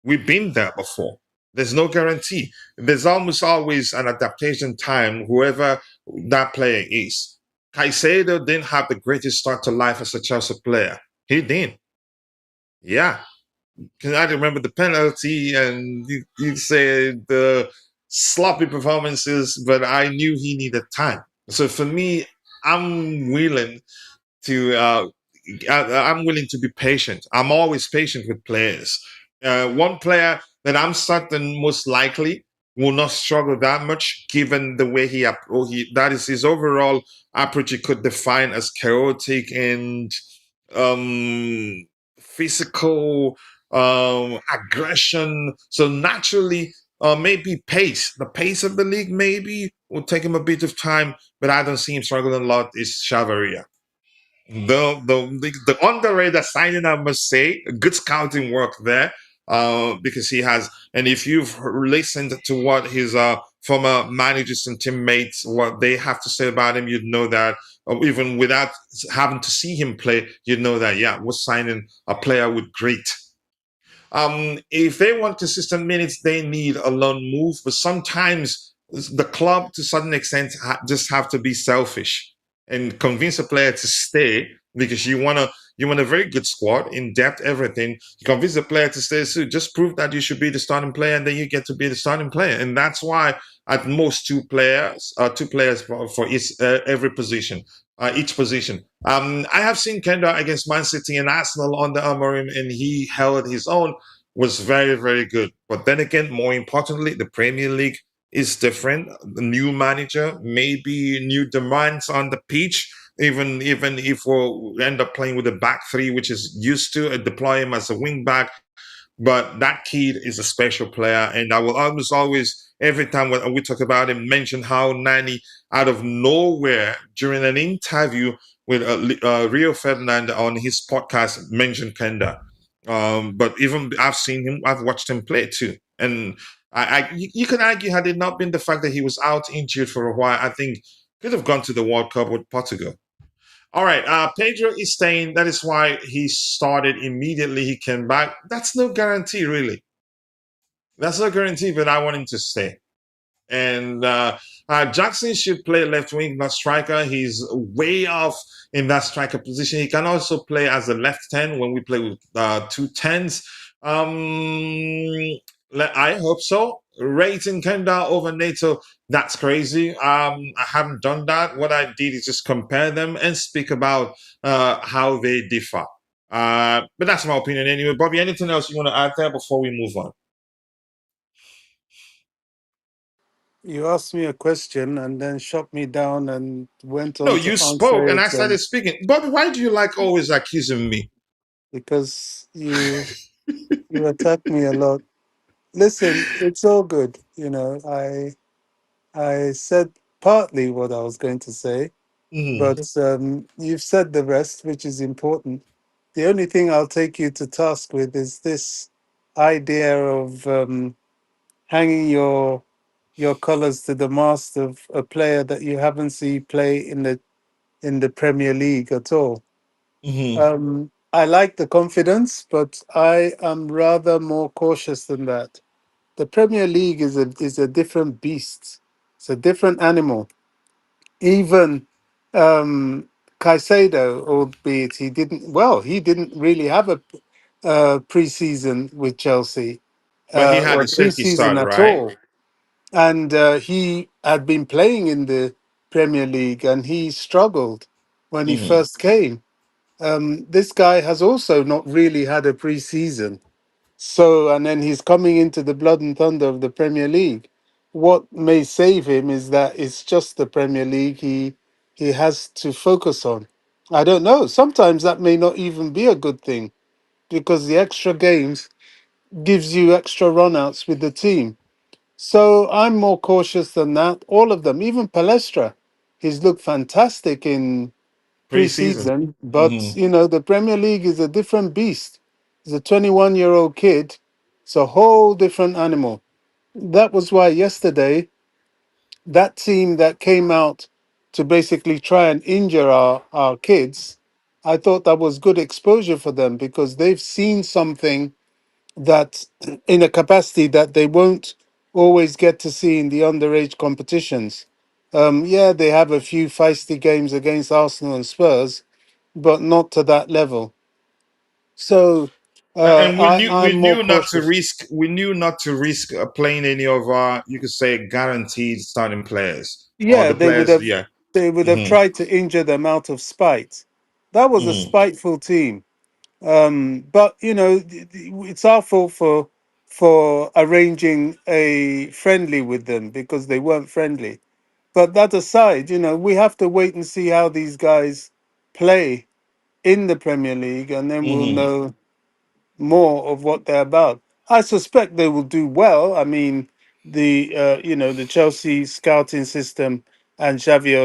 We've been there before. There's no guarantee. There's almost always an adaptation time, whoever that player is. Caicedo didn't have the greatest start to life as a Chelsea player. He didn't. Yeah. Can I remember the penalty and you say the sloppy performances, but I knew he needed time. So for me, I'm willing to I'm willing to be patient. I'm always patient with players. One player that I'm certain most likely will not struggle that much, given the way that is his overall approach. He could define as chaotic and physical aggression. So naturally, maybe the pace of the league maybe will take him a bit of time, but I don't see him struggling a lot. Is Chavaria. The underrated signing, I must say, good scouting work there, because he has. And if you've listened to what his former managers and teammates what they have to say about him, you'd know that even without having to see him play, you'd know that we're signing a player with great. If they want consistent minutes, they need a loan move. But sometimes the club, to a certain extent, just have to be selfish and convince a player to stay because you want a very good squad, in depth, everything. You convince the player to stay, so just prove that you should be the starting player, and then you get to be the starting player. And that's why at most two players for every position. Each position. I have seen Kenda against Man City and Arsenal under Amorim, and he held his own, was very, very good. But then again, more importantly, the Premier League is different. The new manager, maybe new demands on the pitch. Even if we end up playing with a back three, which is used to deploy him as a wing back, but that kid is a special player, and I will always, every time when we talk about him, mention how Nani, out of nowhere, during an interview with Rio Ferdinand on his podcast, mentioned Kenda. But even I've watched him play too, and you can argue had it not been the fact that he was out injured for a while, I think could have gone to the World Cup with Portugal. All right, Pedro is staying. That is why he started immediately. He came back. That's no guarantee, really. That's no guarantee, but I want him to stay. And Jackson should play left wing, not striker. He's way off in that striker position. He can also play as a left 10 when we play with two tens. I hope so. Rating Kenda over Neto, that's crazy. I haven't done that. What I did is just compare them and speak about how they differ. But that's my opinion anyway. Bobby, anything else you want to add there before we move on? You asked me a question and then shot me down and went No, on to you spoke answer and I it, started and speaking. Bobby, why do you like always accusing me? because you attack me a lot. Listen, it's all good. I said partly what I was going to say, Hmm. but you've said the rest, which is important. The only thing I'll take you to task with is this idea of hanging your colours to the mast of a player that you haven't seen play in the Premier League at all. Hmm. I like the confidence, but I am rather more cautious than that. The Premier League is a different beast. It's a different animal. Even Caicedo, albeit he didn't really have a preseason with Chelsea, But he had or a shaky preseason start, at right? all. And he had been playing in the Premier League, and he struggled when he Hmm. first came. This guy has also not really had a preseason. So, and then he's coming into the blood and thunder of the Premier League. What may save him is that it's just the Premier League he has to focus on. I don't know. Sometimes that may not even be a good thing because the extra games gives you extra runouts with the team. So I'm more cautious than that. All of them, even Palestra, he's looked fantastic in Preseason. preseason, Hmm. but the Premier League is a different beast. He's a 21-year-old kid. It's a whole different animal. That was why yesterday, that team that came out to basically try and injure our kids, I thought that was good exposure for them because they've seen something that in a capacity that they won't always get to see in the underage competitions. Yeah, they have a few feisty games against Arsenal and Spurs, but not to that level. So And I'm more cautious. we knew not to risk playing any of our, you could say, guaranteed starting players or Yeah, the players. Yeah. they would have Hmm. tried to injure them out of spite. That was a Hmm. spiteful team. But it's our fault for arranging a friendly with them because they weren't friendly. But that aside, we have to wait and see how these guys play in the Premier League, and then we'll Hmm. know more of what they're about. I suspect they will do well. I mean, the Chelsea scouting system and Xavi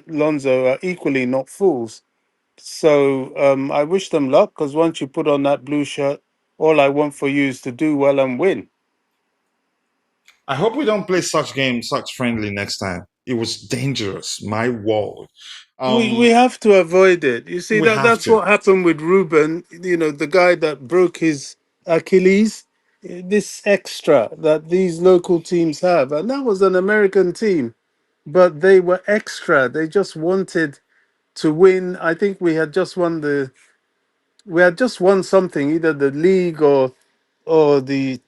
Alonso are equally not fools. So I wish them luck because once you put on that blue shirt, all I want for you is to do well and win. I hope we don't play such games, such friendly next time. It was dangerous. My word. We Um, have to avoid it. You see we that have that's to. what happened with Ruben. The guy that broke his Achilles. This extra that these local teams have, and that was an American team, but they were extra. They just wanted to win. I think we had just won something, either the league or the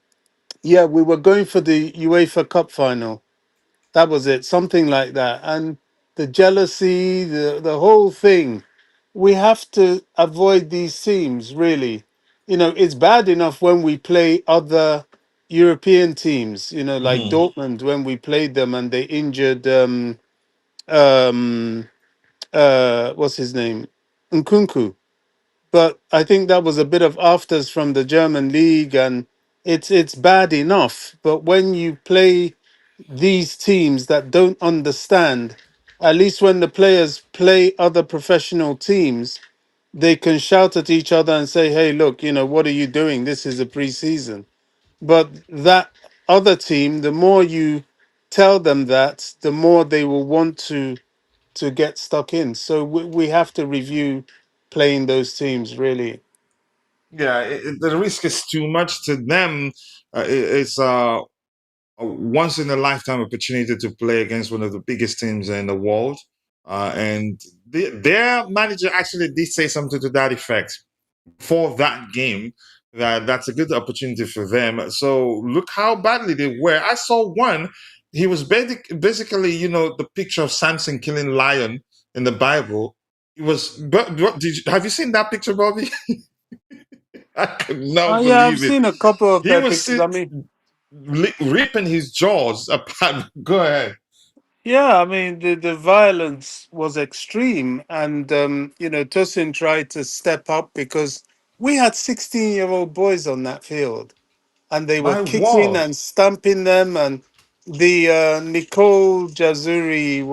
yeah, we were going for the UEFA Cup final. That was it, something like that. And the jealousy, the whole thing. We have to avoid these teams, really. It's bad enough when we play other European teams, like Mhm. Dortmund when we played them and they injured um what's his name? Nkunku. But I think that was a bit of afters from the German league, and it's bad enough. But when you play these teams that don't understand, at least when the players play other professional teams, they can shout at each other and say, "Hey, look, what are you doing? This is a preseason." But that other team, the more you tell them that, the more they will want to get stuck in. So we have to review playing those teams really. Yeah, the risk is too much to them. It's a once in a lifetime opportunity to play against one of the biggest teams in the world. And their manager actually did say something to that effect for that game. That's a good opportunity for them. So look how badly they were. I saw one. He was basically, the picture of Samson killing lion in the Bible. It was. But have you seen that picture, Bobby? I could Oh not yeah, I've believe it. seen a couple of He their was pictures. I mean, ripping his jaws apart. Go ahead. yeah, I mean the violence was extreme, and Tosin tried to step up because we had 16-year-old boys on that field, and they were My kicking word. and stamping them, and The Nicole Jazuri,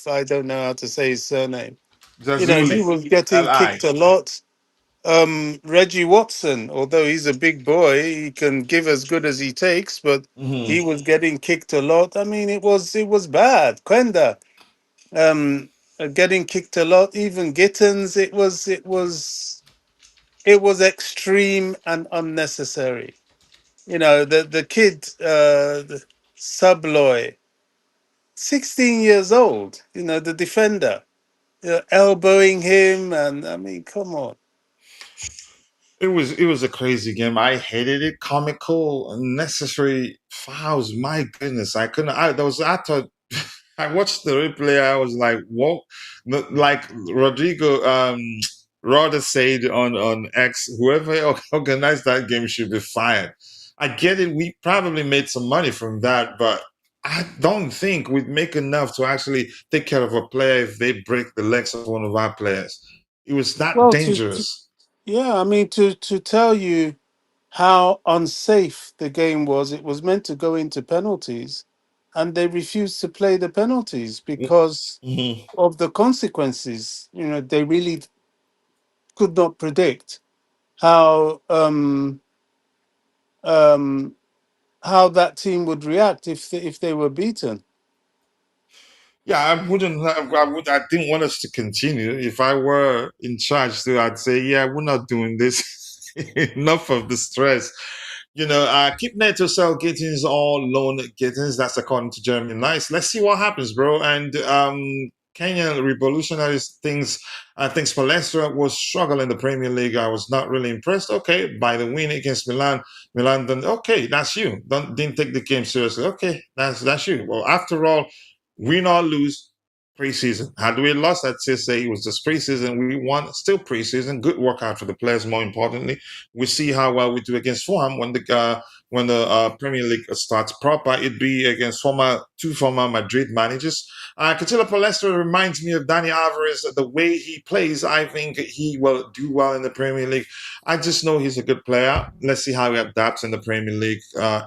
I don't know how to say his surname. You know, he Zazuli, was getting Li. kicked a lot. Reggie Watson, although he's a big boy, he can give as good as he takes, but he was getting kicked a lot. I mean, it was bad. Quenda, um, getting kicked a lot. Even Gittins, it was extreme and unnecessary. You know, the kid, the Subloy, 16 years old. You know, the defender, elbowing him, and I mean, come on. It was a crazy game. I hated it. Comical, unnecessary fouls. My goodness, I couldn't. I thought I watched the replay. I was like, "What?" Like Rodrigo, Roda said on X, whoever organized that game should be fired. I get it. We probably made some money from that, but I don't think we'd make enough to actually take care of a player if they break the legs of one of our players. It was that Well, dangerous. yeah, I mean, to tell you how unsafe the game was, it was meant to go into penalties, and they refused to play the penalties because Mhm. of the consequences. You know, they really could not predict how um, how that team would react if they were beaten. Yeah, I wouldn't. I didn't want us to continue. If I were in charge, too, I'd say, yeah, we're not doing this. Enough of the stress. Keep Neto sell Gittins all loan Gittins. That's according to Jeremy Nice. Let's see what happens, bro. And Kenyan revolutionaries thinks Palestra was struggling in the Premier League. I was not really impressed. Okay, by the win against Milan, then okay, that's you. Didn't take the game seriously. Okay, that's you. Well, after all, win or lose, preseason. Had we lost, I'd say it was just preseason. We won, still preseason. Good workout for the players. More importantly, we see how well we do against Fulham when the Premier League starts proper. It'd be against two former Madrid managers. Catilla Palestra reminds me of Dani Alvarez. The way he plays, I think he will do well in the Premier League. I just know he's a good player. Let's see how he adapts in the Premier League.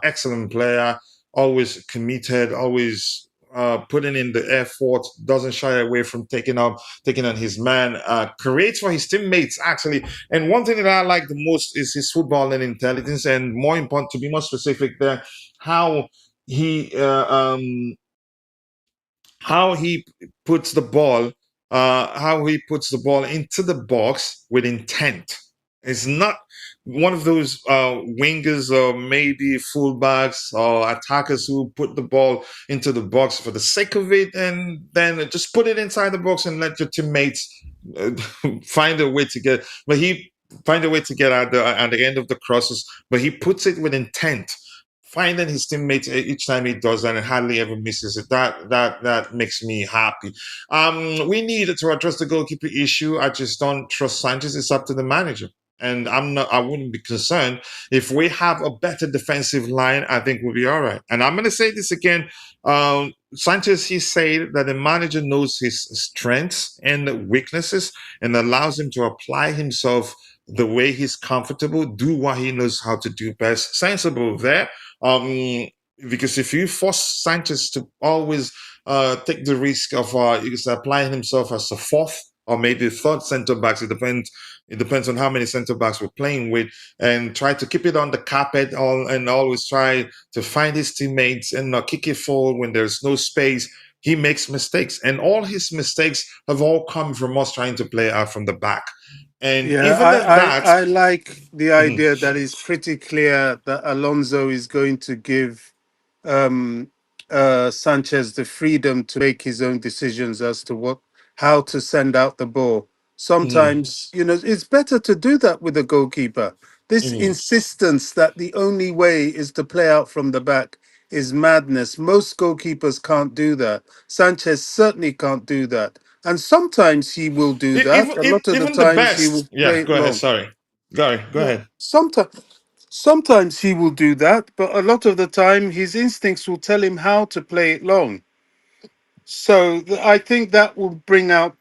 Excellent player, always committed, always putting in the effort, doesn't shy away from taking on his man, creates for his teammates actually. And one thing that I like the most is his footballing intelligence, and more important, to be more specific, there, how he uh, um, how he puts the ball, into the box with intent. It's not one of those wingers or maybe fullbacks or attackers who put the ball into the box for the sake of it and then just put it inside the box and let your teammates uh, find a way to get. But he find a way to get at the end of the crosses. But he puts it with intent, finding his teammates each time he does that and hardly ever misses it. That makes me happy. We need to address the goalkeeper issue. I just don't trust Sanchez. It's up to the manager. And I wouldn't be concerned if we have a better defensive line. I think we'll be all right. And I'm going to say this again. Sanchez, he said that the manager knows his strengths and weaknesses and allows him to apply himself the way he's comfortable, do what he knows how to do best. Sensible there. Because if you force Sanchez to always take the risk of applying himself as a fourth or maybe third center backs, it depends. It depends on how many center backs we're playing with, and try to keep it on the carpet, and always try to find his teammates and not kick it forward when there's no space. He makes mistakes, and all his mistakes have all come from us trying to play out from the back. And Yeah, even at that, I like the mhm, idea that it's pretty clear that Alonso is going to give um, Sanchez the freedom to make his own decisions as to how to send out the ball. mhm, Sometimes, it's better to do that with a goalkeeper. This mhm. insistence that the only way is to play out from the back is madness. Most goalkeepers can't do that. Sanchez certainly can't do that. And sometimes he will do that. A lot of the Even the times he will best. Yeah, play it go ahead. long. Sorry, go Yeah. ahead. Sometimes he will do that, but a lot of the time his instincts will tell him how to play it long. So I think that will bring out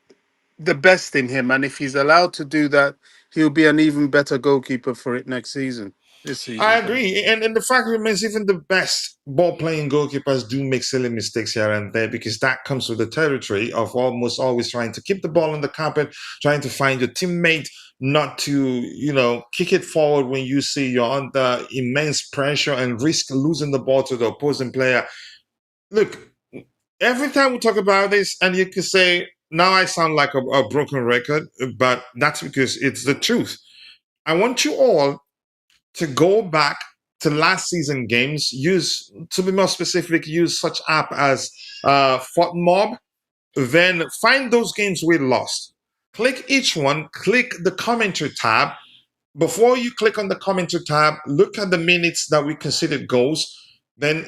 the best in him, and if he's allowed to do that, he'll be an even better goalkeeper for it next season. this I season. agree, and the fact remains, even the best ball-playing goalkeepers do make silly mistakes here and there because that comes with the territory of almost always trying to keep the ball on the carpet, trying to find your teammate, not to kick it forward when you see you're under immense pressure and risk losing the ball to the opposing player. Look, every time we talk about this, and you can say now I sound like a broken record, but that's because it's the truth. I want you all to go back to last season games, use, to be more specific, use such app as FOTMob, then find those games we lost. Click each one, click the commentary tab. Before you click on the commentary tab, look at the minutes that we considered goals, then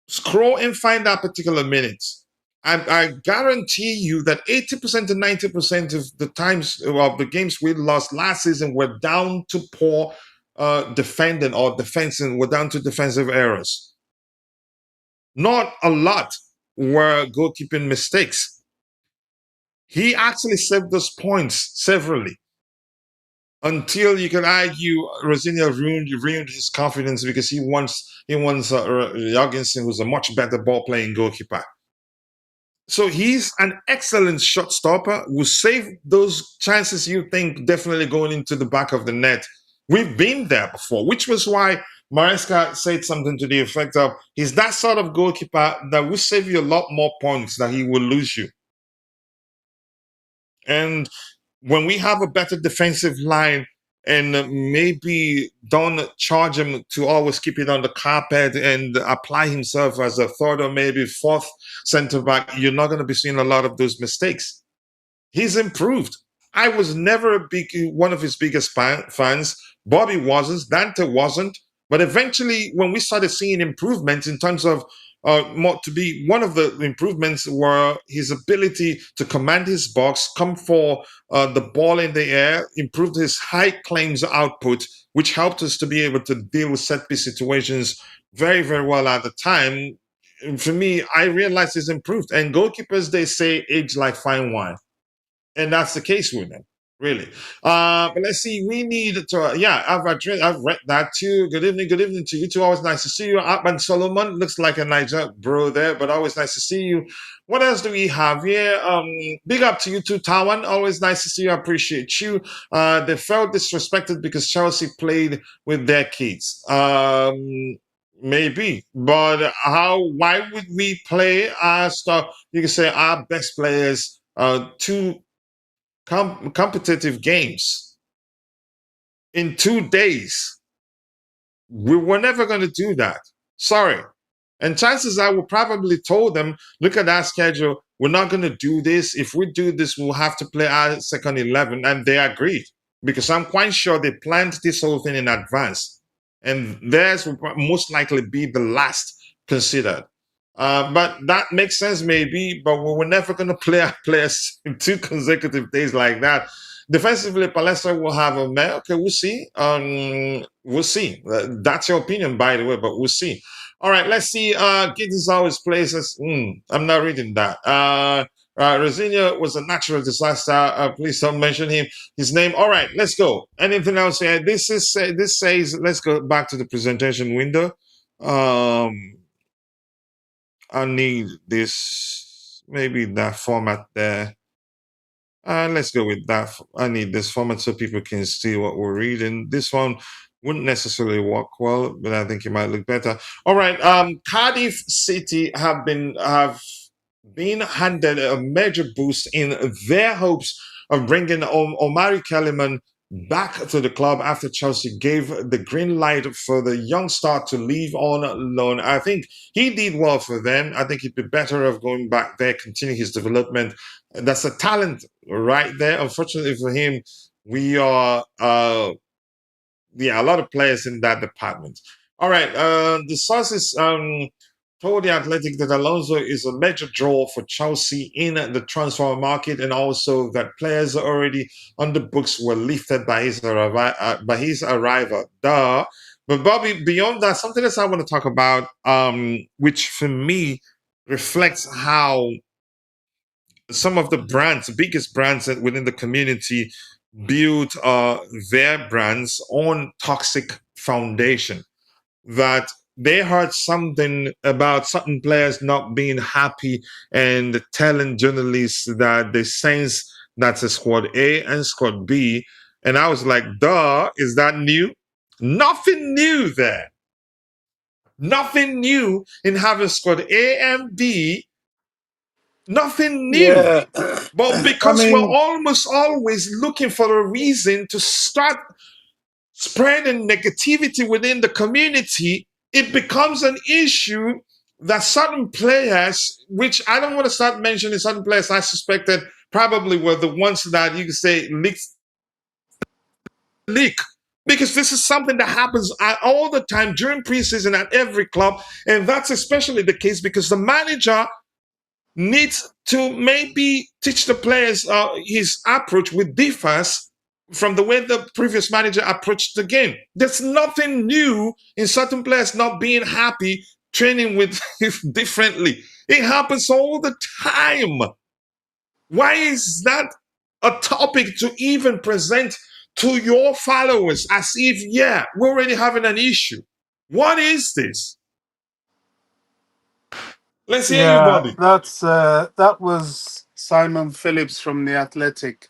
scroll and find that particular minutes. I guarantee you that 80% to 90% of the times of the games we lost last season were down to poor defending or defensing, were down to defensive errors. Not a lot were goalkeeping mistakes. He actually saved those points severally. Until you can argue Rosinia ruined his confidence because he wants Jorgensen, who's a much better ball playing goalkeeper. So he's an excellent shot stopper who save those chances you think definitely going into the back of the net. We've been there before, which was why Maresca said something to the effect of he's that sort of goalkeeper that will save you a lot more points than he will lose you. And when we have a better defensive line and maybe don't charge him to always keep it on the carpet and apply himself as a third or maybe fourth center back, you're not going to be seeing a lot of those mistakes. He's improved. I was never one of his biggest fans. Bobby wasn't. Dante wasn't. But eventually, when we started seeing improvements in terms of more to be one of the improvements were his ability to command his box, come for the ball in the air, improved his high claims output, which helped us to be able to deal with set piece situations very, very well at the time. For me, I realized he's improved. And goalkeepers, they say, age like fine wine. And that's the case with them, really. But let's see. We need to. Yeah, I've read that too. Good evening to you too. Always nice to see you. Atman Solomon looks like a Niger bro there, but always nice to see you. What else do we have here? Big up to you too, Tawan. Always nice to see you. I appreciate you. They felt disrespected because Chelsea played with their kids. Maybe, but why would we play you can say our best players two competitive games in 2 days? We were never going to do that. Sorry. And chances are we probably told them, look at our schedule. We're not going to do this. If we do this, we'll have to play our second 11. And they agreed because I'm quite sure they planned this whole thing in advance. And theirs will most likely be the last considered. But that makes sense, maybe, but we were never going to play our players in 2 consecutive days like that. Defensively, Palestra will have a man. Okay, we'll see. We'll see. That's your opinion, by the way, but we'll see. All right, let's see. Giddens always places. I'm not reading that. Rosinia was a natural disaster. Please don't mention his name. All right, let's go. Anything else here? This says. Let's go back to the presentation window. I need this, maybe that format there. Let's go with that. I need this format so people can see what we're reading. This one wouldn't necessarily work well, but I think it might look better. All right. Cardiff City have been handed a major boost in their hopes of bringing Omari Kellyman back to the club after Chelsea gave the green light for the young star to leave on loan. I think he did well for them. I think he'd be better off going back there, continuing his development. That's a talent right there. Unfortunately for him, we are a lot of players in that department. All right, the sources told the Athletic that Alonso is a major draw for Chelsea in the transfer market, and also that players already on the books were lifted by his arrival. Duh. But Bobby, beyond that, something else I want to talk about, which for me reflects how some of the biggest brands within the community, build their brands on toxic foundation, that they heard something about certain players not being happy and telling journalists that they sense that's a squad A and squad B. And I was like, duh, is that new? Nothing new there. Nothing new in having squad A and B. Nothing new. Yeah. But I because we're mean, almost always looking for a reason to start spreading negativity within the community, it becomes an issue that certain players, which I don't want to start mentioning certain players I suspected probably were the ones that you could say leak. Because this is something that happens all the time during preseason at every club. And that's especially the case because the manager needs to maybe teach the players his approach with differs from the way the previous manager approached the game. There's nothing new in certain players not being happy training with differently. It happens all the time. Why is that a topic to even present to your followers as if, yeah, we're already having an issue? What is this? Let's hear you, yeah, Bobby. that was Simon Phillips from the Athletic.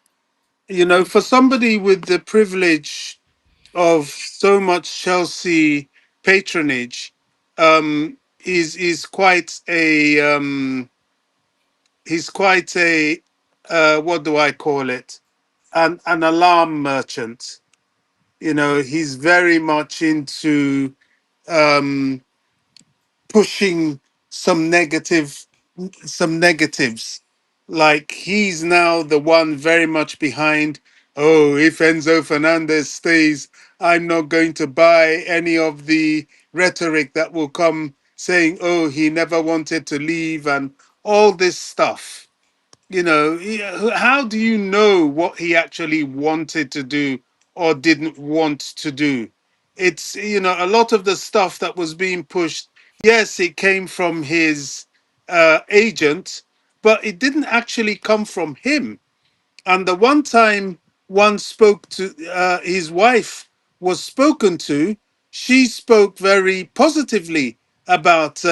You know, for somebody with the privilege of so much Chelsea patronage, is quite a he's quite a what do I call it? An alarm merchant. You know, he's very much into um, pushing some negative, some negatives. Like he's now the one very much behind. Oh, if Enzo Fernandez stays, I'm not going to buy any of the rhetoric that will come saying, "Oh, he never wanted to leave," and all this stuff. You know, how do you know what he actually wanted to do or didn't want to do? It's, you know, a lot of the stuff that was being pushed, yes, it came from his agent, but it didn't actually come from him. And the one time one spoke to his wife was spoken to, she spoke very positively about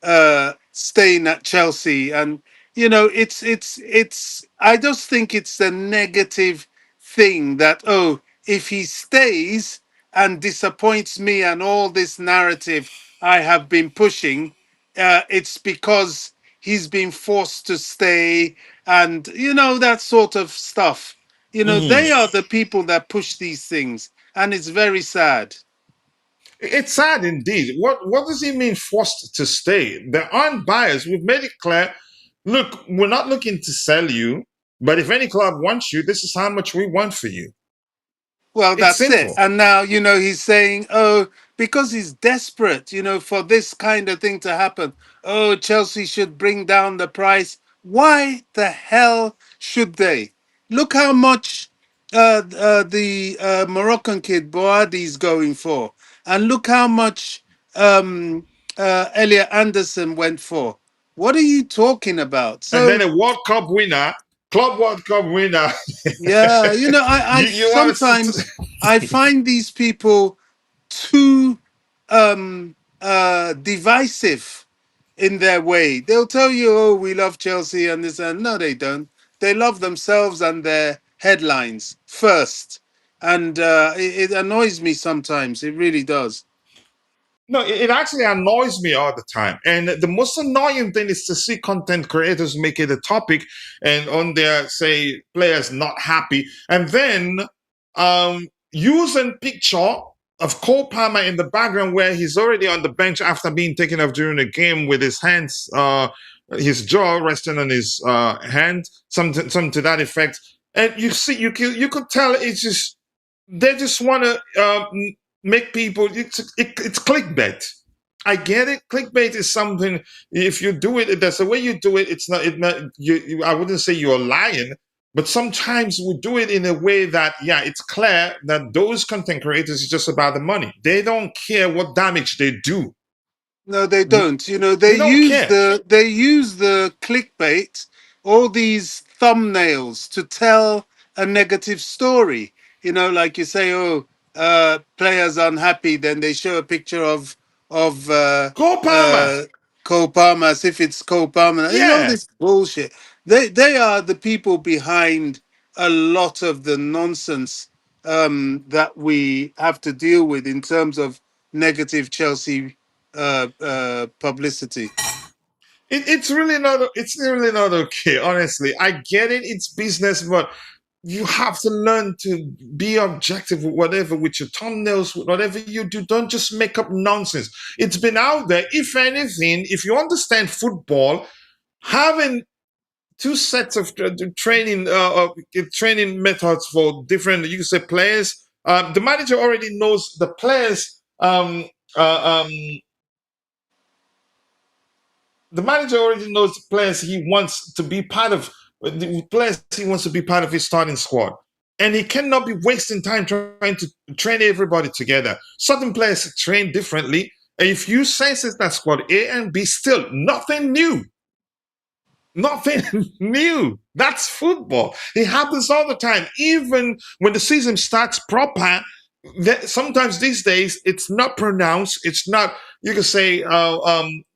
uh, staying at Chelsea, and you know, it's. I just think it's a negative thing that, oh, if he stays and disappoints me and all this narrative I have been pushing, it's because he's been forced to stay, and you know that sort of stuff. You know, Mhm. they are the people that push these things, and it's very sad. It's sad indeed. What does he mean forced to stay? There aren't buyers. We've made it clear. Look, we're not looking to sell you, but if any club wants you, this is how much we want for you. Well, It's that's it. simple. And now, you know, he's saying, oh, because he's desperate, you know, for this kind of thing to happen. Oh, Chelsea should bring down the price. Why the hell should they? Look how much the Moroccan kid Boadi's going for. And look how much Elliot Anderson went for. What are you talking about? And then So, a World Cup winner, Club World Cup winner. yeah, you know, I You want sometimes to? I find these people too divisive in their way. They'll tell you, "Oh, we love Chelsea," and this, and no, they don't. They love themselves and their headlines first, and it annoys me sometimes. It really does. No, it actually annoys me all the time. And the most annoying thing is to see content creators make it a topic and on their, say, players not happy. And then using picture of Cole Palmer in the background where he's already on the bench after being taken off during the game with his hands, his jaw resting on his hand, something to that effect. And you see, you could tell it's just they just want to make people. It's clickbait. I get it. Clickbait is something. If you do it, that's the way you do it. It's not. It not. I wouldn't say you're lying, but sometimes we do it in a way that, yeah, it's clear that those content creators is just about the money. They don't care what damage they do. No, they don't. You know, They don't care. they use the clickbait, all these thumbnails to tell a negative story. Like you say, oh, players unhappy, then they show a picture of Cole Palmer. uh, Cole Palmer as if it's Cole Palmer. Yeah. This bullshit. They are the people behind a lot of the nonsense that we have to deal with in terms of negative Chelsea publicity. It's really not okay, honestly. I get it, it's business, but you have to learn to be objective with whatever, with your thumbnails, with whatever you do. Don't just make up nonsense. It's been out there. If anything, if you understand football, having two sets of training methods for different, you can say, players. The manager already knows the players. Uh, um, the manager already knows the players he wants to be part of, the players he wants to be part of his starting squad. And he cannot be wasting time trying to train everybody together. Certain players train differently. And if you sense that squad A and B, still nothing new. Nothing new. That's football. It happens all the time. Even when the season starts proper, sometimes these days it's not pronounced. It's not, you can say,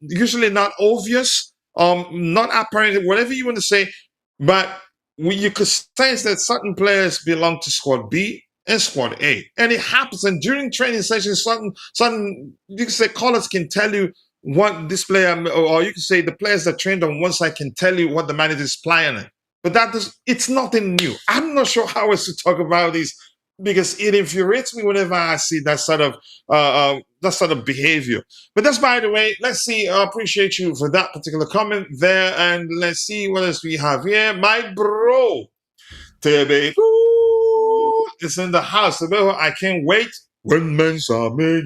usually not obvious, not apparent, whatever you want to say. But you could sense that certain players belong to squad B and squad A, and it happens. And during training sessions, certain you can say callers can tell you what this player, or you can say the players that trained on one side can tell you what the manager is planning. But it's nothing new. I'm not sure how else to talk about this because it infuriates me whenever I see that sort of behavior. But that's by the way. Let's see. I appreciate you for that particular comment there, and let's see what else we have here. My bro, Tebe is in the house. I can't wait when men's are made.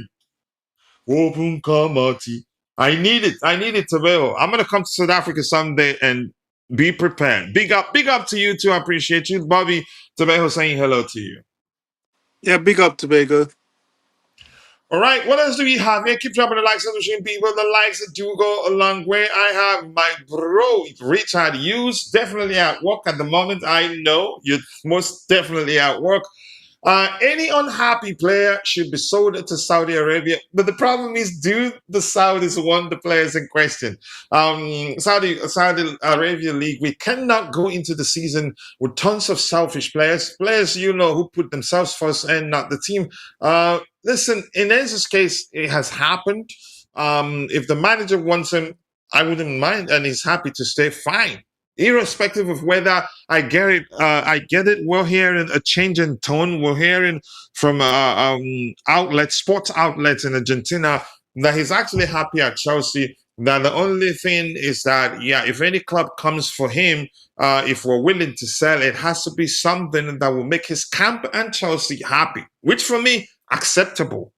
Open Kamati. I need it. I need it, Tabeo. I'm gonna come to South Africa someday and be prepared. Big up to you too. I appreciate you. Bobby Tabeo saying hello to you. Yeah, big up Tobago. All right, what else do we have here? Keep dropping the likes on the stream, people. The likes do go a long way. I have my bro, Richard Hughes, definitely at work at the moment. I know you're most definitely at work. Any unhappy player should be sold to Saudi Arabia. But the problem is, do the Saudis want the players in question? Saudi Arabia League, we cannot go into the season with tons of selfish players, who put themselves first and not the team. Listen, in Enzo's case, it has happened. If the manager wants him, I wouldn't mind, and he's happy to stay, fine. Irrespective of whether I get it. We're hearing a change in tone. We're hearing from sports outlets in Argentina, that he's actually happy at Chelsea. That the only thing is that, yeah, if any club comes for him, if we're willing to sell, it has to be something that will make his camp and Chelsea happy, which for me, acceptable.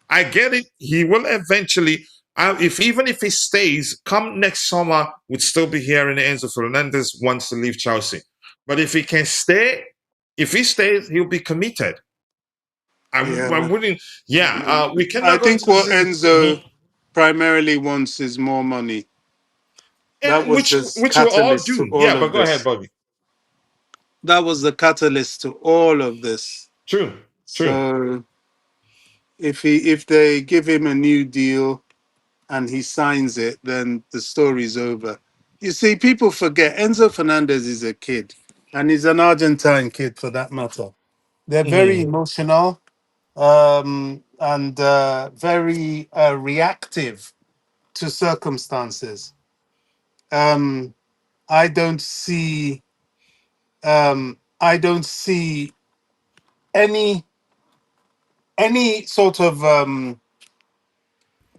I get it. He will eventually, even if he stays, come next summer, would still be hearing Enzo Fernandez wants to leave Chelsea. But if he can stay, if he stays, he'll be committed. I Yeah. wouldn't. Yeah, we I cannot go think into the what season. Enzo primarily wants is more money. That Yeah, was which the which we all catalyst to do. all Yeah, but of go ahead, this. Bobby. That was the catalyst to all of this. True, true. So if they give him a new deal and he signs it, then the story's over. You see, people forget Enzo Fernandez is a kid, and he's an Argentine kid for that matter. They're very Mhm. emotional, and very reactive to circumstances. Um, I don't see I don't see any sort of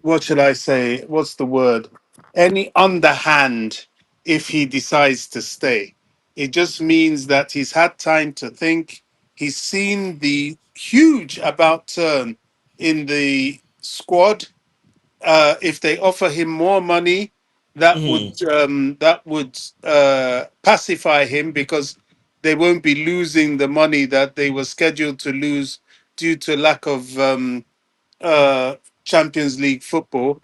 what should I say? What's the word? Any underhand if he decides to stay. It just means that he's had time to think. He's seen the huge about turn in the squad. If they offer him more money, Mhm. that would pacify him because they won't be losing the money that they were scheduled to lose due to lack of uh, Champions League football.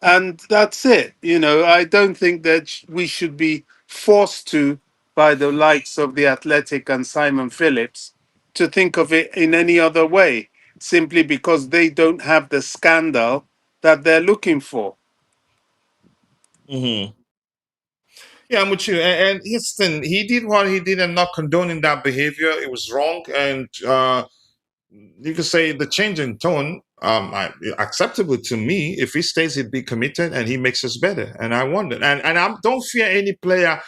And that's it. I don't think that we should be forced to by the likes of the Athletic and Simon Phillips. to think of it in any other way, simply because they don't have the scandal that they're looking for. Hmm. Yeah, I'm with you. And here's the thing, he did what he did. I'm not condoning that behavior. It was wrong. And you could say the change in tone, acceptable to me. If he stays, he'd be committed and he makes us better. And I wonder. And I don't fear any player.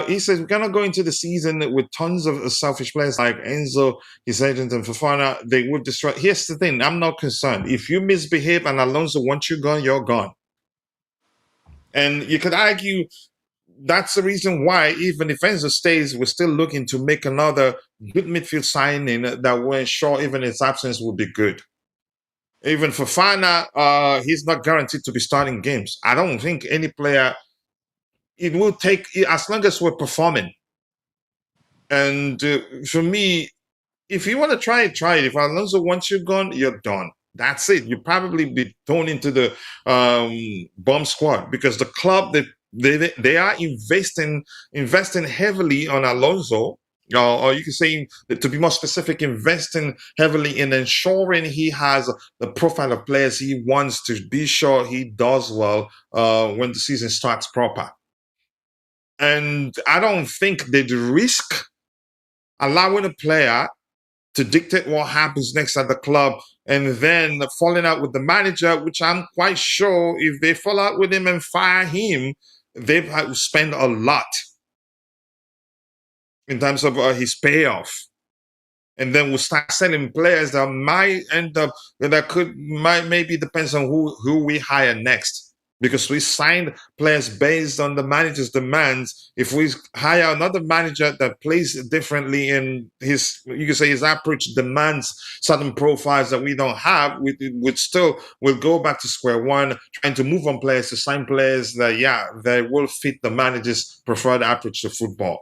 He says we're gonna go into the season with tons of selfish players like Enzo, his agent, and Fofana. They would destroy. Here's the thing: I'm not concerned. If you misbehave and Alonso wants you gone, you're gone. And you could argue that's the reason why, even if Enzo stays, we're still looking to make another good midfield signing that we're sure even his absence will be good. Even Fofana, he's not guaranteed to be starting games. I don't think any player, it will take, as long as we're performing. And for me, if you want to try it, try it. If Alonso wants you gone, you're done. That's it. You probably be thrown into the bomb squad because the club they are investing heavily on Alonso, or you can say, to be more specific, investing heavily in ensuring he has the profile of players he wants to be sure he does well when the season starts proper. And I don't think they'd risk allowing a player to dictate what happens next at the club and then falling out with the manager, which I'm quite sure if they fall out with him and fire him, they've had to spend a lot in terms of his payoff. And then we'll start selling players that might end up, might maybe depends on who we hire next. Because we signed players based on the manager's demands. If we hire another manager that plays differently in his, you can say his approach demands certain profiles that we don't have, we'll go back to square one, trying to move on players to sign players that, they will fit the manager's preferred approach to football.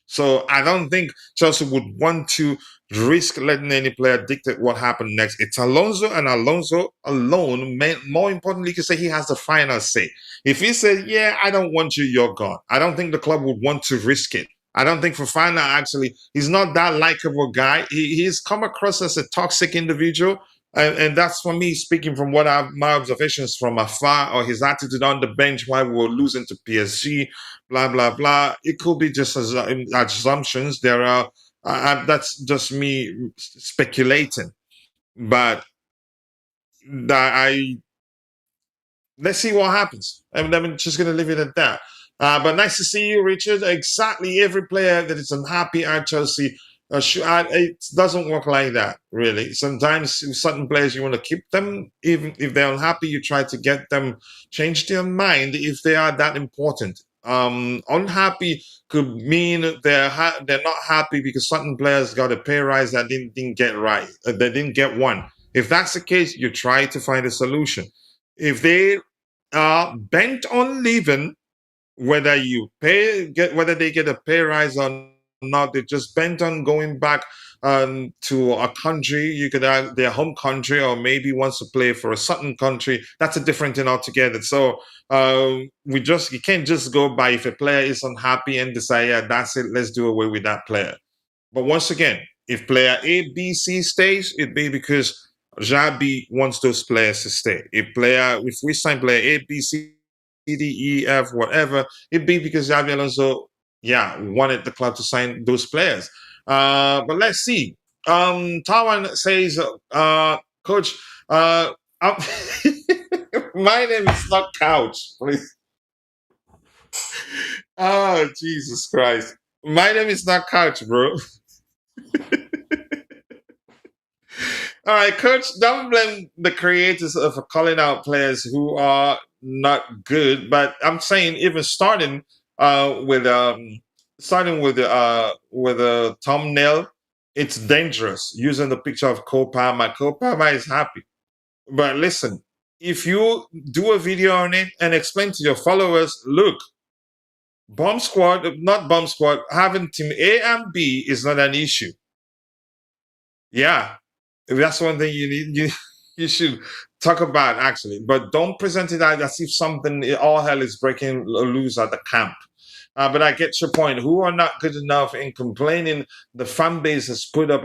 So I don't think Chelsea would want to risk letting any player dictate what happened next. It's Alonso and Alonso alone. More importantly, you can say he has the final say. If he says, I don't want you, you're gone. I don't think the club would want to risk it. I don't think Fofana actually, he's not that likable guy. He's come across as a toxic individual. And that's for me, speaking from my observations from afar, or his attitude on the bench while we were losing to PSG, blah, blah, blah. It could be just as assumptions. There are, that's just me speculating. But let's see what happens. I'm just going to leave it at that. But nice to see you, Richard. Exactly every player that is unhappy at Chelsea, it doesn't work like that, really. Sometimes certain players, you want to keep them. Even if they're unhappy, you try to get them change their mind if they are that important. Unhappy could mean they're not happy because certain players got a pay rise that didn't get right. They didn't get one. If that's the case, you try to find a solution. If they are bent on leaving, whether they get a pay rise or not, they're just bent on going back to a country. You could have their home country, or maybe wants to play for a certain country. That's a different thing altogether. So you can't just go by if a player is unhappy and decide, that's it, let's do away with that player. But once again, if player A, B, C stays, it'd be because Xabi wants those players to stay. If we sign player A, B, C, D, E, F, whatever, it'd be because Xabi Alonso, wanted the club to sign those players. But let's see. Tawan says, Coach, my name is not Couch, please. Oh, Jesus Christ. My name is not Couch, bro. All right, Coach, don't blame the creators for calling out players who are not good. But I'm saying even starting with a thumbnail, it's dangerous using the picture of Cole Palmer. Cole Palmer is happy. But listen, if you do a video on it and explain to your followers, look, bomb squad, not bomb squad, having team A and B is not an issue. Yeah, that's one thing you should talk about, actually. But don't present it as if something, all hell is breaking loose at the camp. But I get your point. Who are not good enough in complaining? The fan base has put up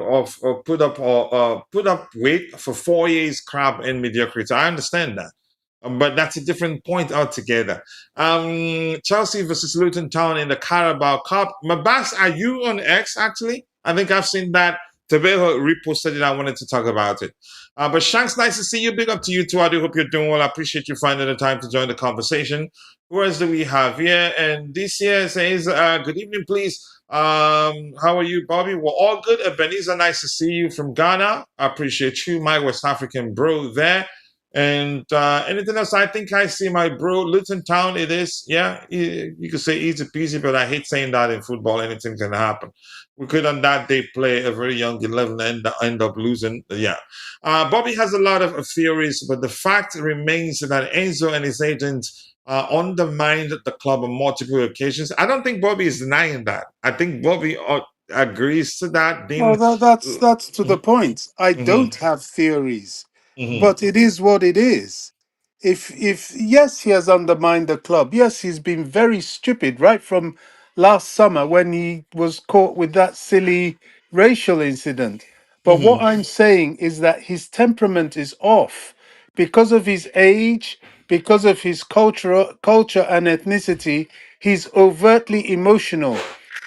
weight for 4 years crap and mediocrity. I understand that. But that's a different point altogether. Chelsea versus Luton Town in the Carabao Cup. Mabas, are you on X actually? I think I've seen that. Trevoh reposted it. I wanted to talk about it. But Shanks, nice to see you. Big up to you too. I do hope you're doing well. I appreciate you finding the time to join the conversation. Who else do we have here? And this here says, good evening, please. How are you, Bobby? We're all good. Ebenezer, nice to see you from Ghana. I appreciate you, my West African bro there. And anything else? I think I see my bro, Luton Town. It is, yeah. You could say easy peasy, but I hate saying that in football. Anything can happen. We could on that day play a very young 11 and end up losing. Yeah. Bobby has a lot of theories, but the fact remains that Enzo and his agent undermined the club on multiple occasions. I don't think Bobby is denying that. I think Bobby agrees to that. Well, Then, that's to the point. I mm-hmm, don't have theories, mm-hmm, but it is what it is. If yes, he has undermined the club. Yes, he's been very stupid right from last summer when he was caught with that silly racial incident. But what mm-hmm, I'm saying is that his temperament is off because of his age, because of his culture and ethnicity. He's overtly emotional.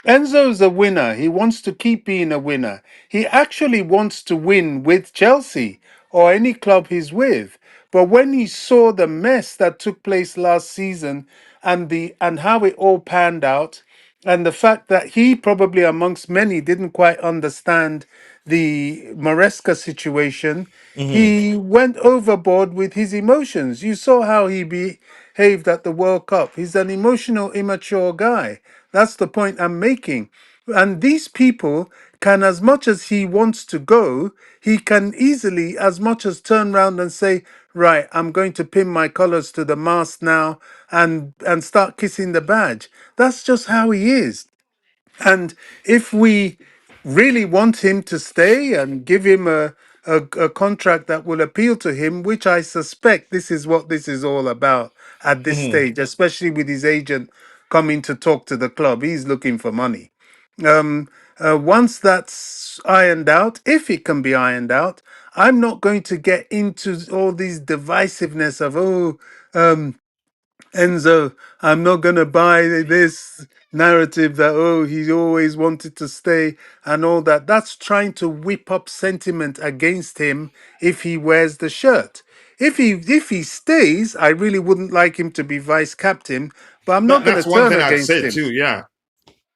Enzo's a winner. He wants to keep being a winner. He actually wants to win with Chelsea or any club he's with. But when he saw the mess that took place last season and how it all panned out, and the fact that he probably amongst many didn't quite understand the Maresca situation, mm-hmm. he went overboard with his emotions. You saw how he behaved at the World Cup. He's an emotional, immature guy. That's the point I'm making. And these people can, as much as he wants to go, he can easily, as much as turn around and say, right, I'm going to pin my colors to the mast now and start kissing the badge. That's just how he is. And if we really want him to stay and give him a contract that will appeal to him, which I suspect this is what this is all about at this Mm-hmm. stage, especially with his agent coming to talk to the club. He's looking for money. Once that's ironed out, if it can be ironed out, I'm not going to get into all these divisiveness of, Enzo, I'm not going to buy this narrative that, he always wanted to stay and all that. That's trying to whip up sentiment against him if he wears the shirt. If he stays, I really wouldn't like him to be vice captain, but I'm not going to That's one turn thing I'd against say him. too. Yeah.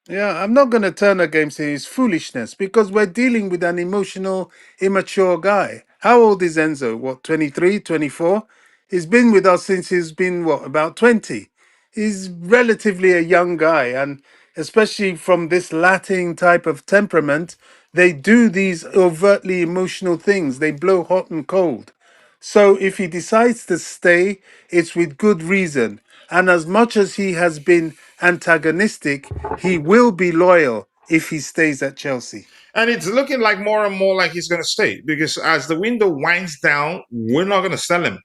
Yeah, I'm not going to turn against his foolishness because we're dealing with an emotional, immature guy. How old is Enzo? What, 23, 24? He's been with us since he's been, what, about 20? He's relatively a young guy, and especially from this Latin type of temperament, they do these overtly emotional things. They blow hot and cold. So if he decides to stay, it's with good reason. And as much as he has been antagonistic, he will be loyal if he stays at Chelsea. And it's looking like more and more like he's going to stay because as the window winds down, we're not going to sell him.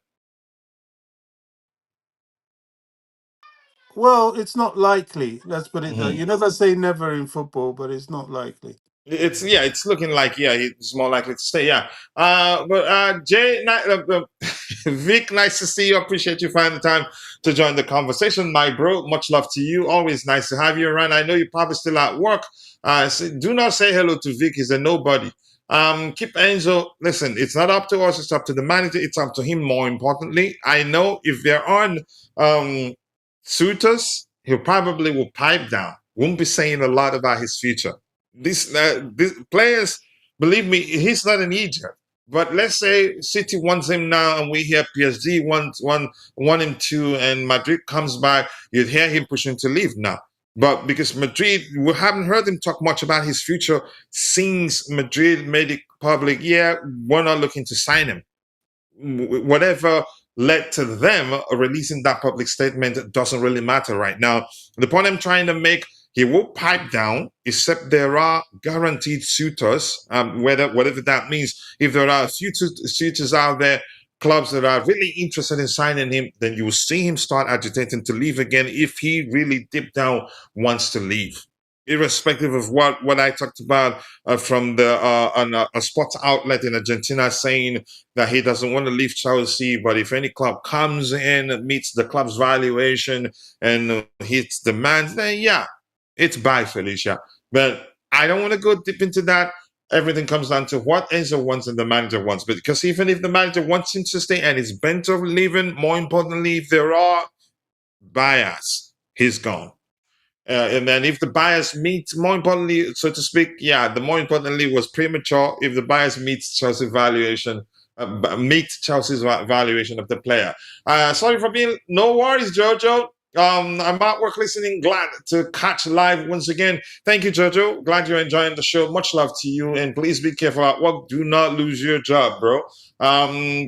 Well, it's not likely. Let's put it that. Mhm. You never say never in football, but it's not likely. It's looking like he's more likely to stay. Yeah. But Jay, Vic, nice to see you. Appreciate you finding the time to join the conversation, my bro. Much love to you. Always nice to have you around. I know you're probably still at work. So do not say hello to Vic. He's a nobody. Keep Enzo. Listen, it's not up to us. It's up to the manager. It's up to him. More importantly, I know if there aren't suitors, he probably will pipe down. Won't be saying a lot about his future. These players, believe me, he's not an idiot. But let's say City wants him now, and we hear PSG want him too, and Madrid comes back. You'd hear him pushing to leave now. But because Madrid, we haven't heard him talk much about his future since Madrid made it public. Yeah, we're not looking to sign him. Whatever led to them releasing that public statement doesn't really matter right now. The point I'm trying to make, he will pipe down, except there are guaranteed suitors, whatever that means. If there are a few suitors out there clubs that are really interested in signing him, then you will see him start agitating to leave again if he really deep down wants to leave. Irrespective of what I talked about from the on a sports outlet in Argentina saying that he doesn't want to leave Chelsea, but if any club comes in, meets the club's valuation and hits demands, then yeah, it's bye, Felicia. But I don't want to go deep into that. Everything comes down to what Enzo wants and the manager wants. But because even if the manager wants him to stay and is bent on leaving, more importantly, if there are bias, he's gone. And then if the bias meets, more importantly, so to speak, yeah, the more importantly was premature. If the bias meets Chelsea's valuation, meets Chelsea's valuation of the player. Sorry for being, no worries, Jojo. I'm at work listening. Glad to catch live once again. Thank you, Jojo. Glad you're enjoying the show. Much love to you. And please be careful at work. Do not lose your job, bro.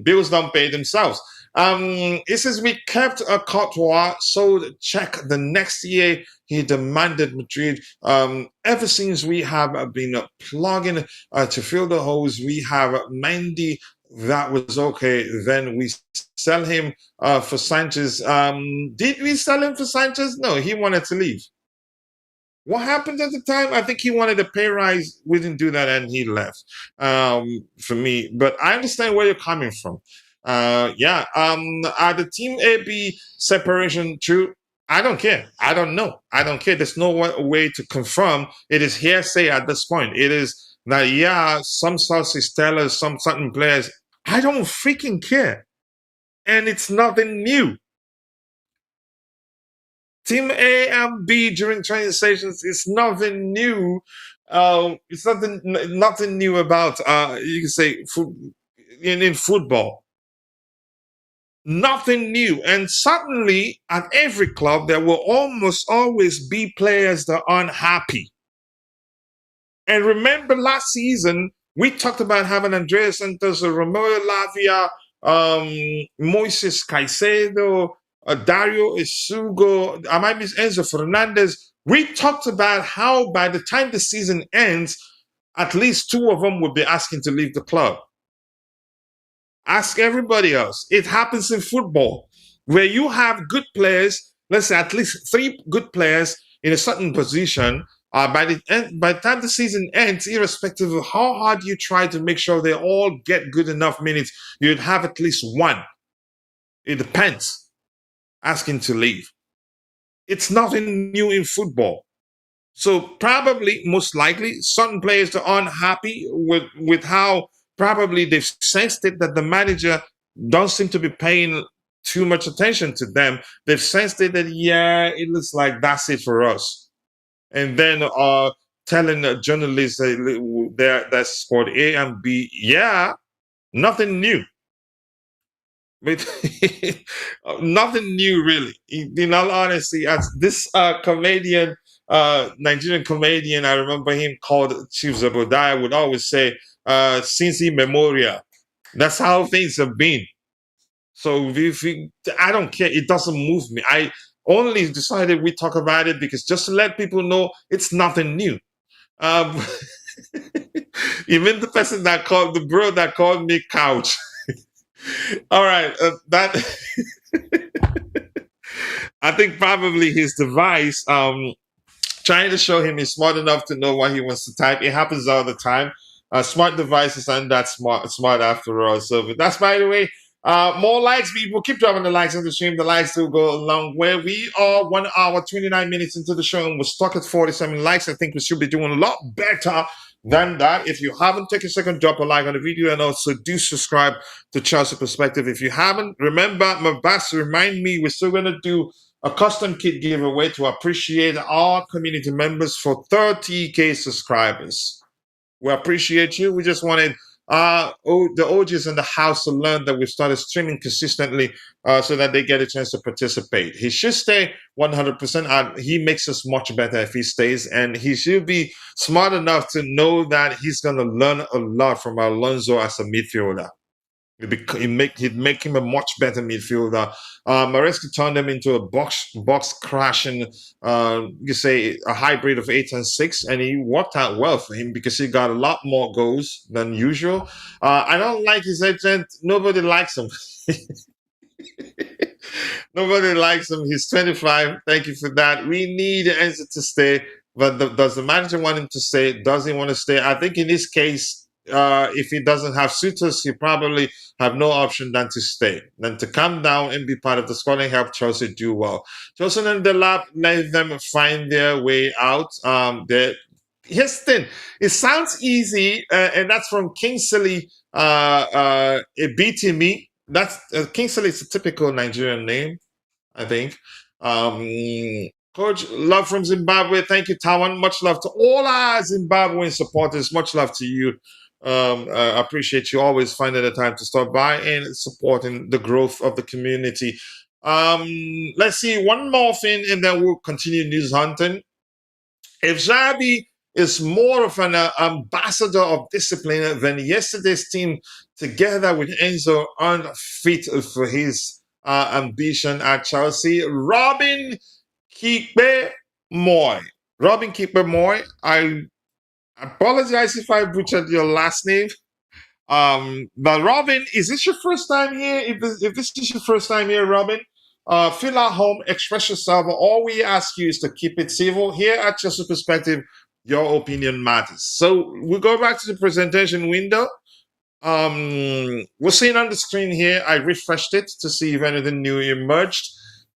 Bills don't pay themselves. It says we kept a Courtois, so check the next year. He demanded Madrid. Ever since we have been plugging to fill the holes, we have Mendy. That was okay. Then we sell him for Sanchez. Did we sell him for Sanchez? No, he wanted to leave. What happened at the time? I think he wanted a pay rise. We didn't do that, and he left. For me, but I understand where you're coming from. Yeah. Are the team A B separation true? I don't care. I don't know. I don't care. There's no way to confirm. It is hearsay at this point. It is that, yeah, some sources tell us some certain players. I don't freaking care. And it's nothing new. Team A and B during training sessions is nothing new. It's nothing new about, you can say, in football. Nothing new. And suddenly, at every club, there will almost always be players that are unhappy. And remember last season, we talked about having Andreas Santos, Romeo Lavia, Moises Caicedo, Dario Isugo, I might miss Enzo Fernandez. We talked about how by the time the season ends, at least two of them would be asking to leave the club. Ask everybody else. It happens in football where you have good players, let's say at least three good players in a certain position. By the time the season ends, irrespective of how hard you try to make sure they all get good enough minutes, you'd have at least one. It depends. Asking to leave. It's nothing new in football. So probably, most likely, certain players are unhappy with how probably they've sensed it that the manager don't seem to be paying too much attention to them. They've sensed it that, yeah, it looks like that's it for us. And then telling journalists that's squad A and B, yeah, nothing new. But nothing new, really. In all honesty, as this comedian, Nigerian comedian, I remember him called Chief Zabodiah, would always say, since memorial. That's how things have been. So I don't care. It doesn't move me. I only decided we talk about it because just to let people know it's nothing new. Even the person that called the bro that called me couch. All right, that I think probably his device trying to show him he's smart enough to know what he wants to type. It happens all the time. Smart devices aren't that smart after all. So that's, by the way, more likes, people. Keep dropping the likes on the stream. The likes do go a long way. We are 1 hour, 29 minutes into the show, and we're stuck at 47 likes. I think we should be doing a lot better than that. If you haven't, take a second, drop a like on the video, and also do subscribe to Chelsea Perspective. If you haven't, remember, my boss remind me, we're still going to do a custom kit giveaway to appreciate our community members for 30K subscribers. We appreciate you. We just wanted the OGs in the house to learn that we've started streaming consistently so that they get a chance to participate. He should stay 100%. He makes us much better if he stays, and he should be smart enough to know that he's going to learn a lot from Alonso as a midfielder. He'd make him a much better midfielder. Maresca turned him into a box crashing, you say a hybrid of 8 and 6, and he worked out well for him because he got a lot more goals than usual. I don't like his agent. Nobody likes him. Nobody likes him. He's 25. Thank you for that. We need Enzo to stay, but does the manager want him to stay? Does he want to stay? I think in this case, if he doesn't have suitors, he probably have no option than to stay, than to come down and be part of the squad and help Chelsea do well. Chelsea and Delap, let them find their way out. Here's the thing. It sounds easy, and that's from Kingsley Ebitimi. That's Kingsley is a typical Nigerian name, I think. Um, Coach, love from Zimbabwe. Thank you, Tawan. Much love to all our Zimbabwean supporters. Much love to you. I appreciate you always finding the time to stop by and supporting the growth of the community. Let's see one more thing, and then we'll continue news hunting. If Xabi is more of an ambassador of discipline than yesterday's team, together with Enzo, aren't fit for his ambition at Chelsea. Kipe Moy. Robin Kipe Moy, I apologize if I butchered your last name. But Robin, is this your first time here? If this is your first time here, Robin, fill out home, express yourself. All we ask you is to keep it civil. Here at Chelsea Perspective, your opinion matters. So we go back to the presentation window. We're seeing on the screen here, I refreshed it to see if anything new emerged.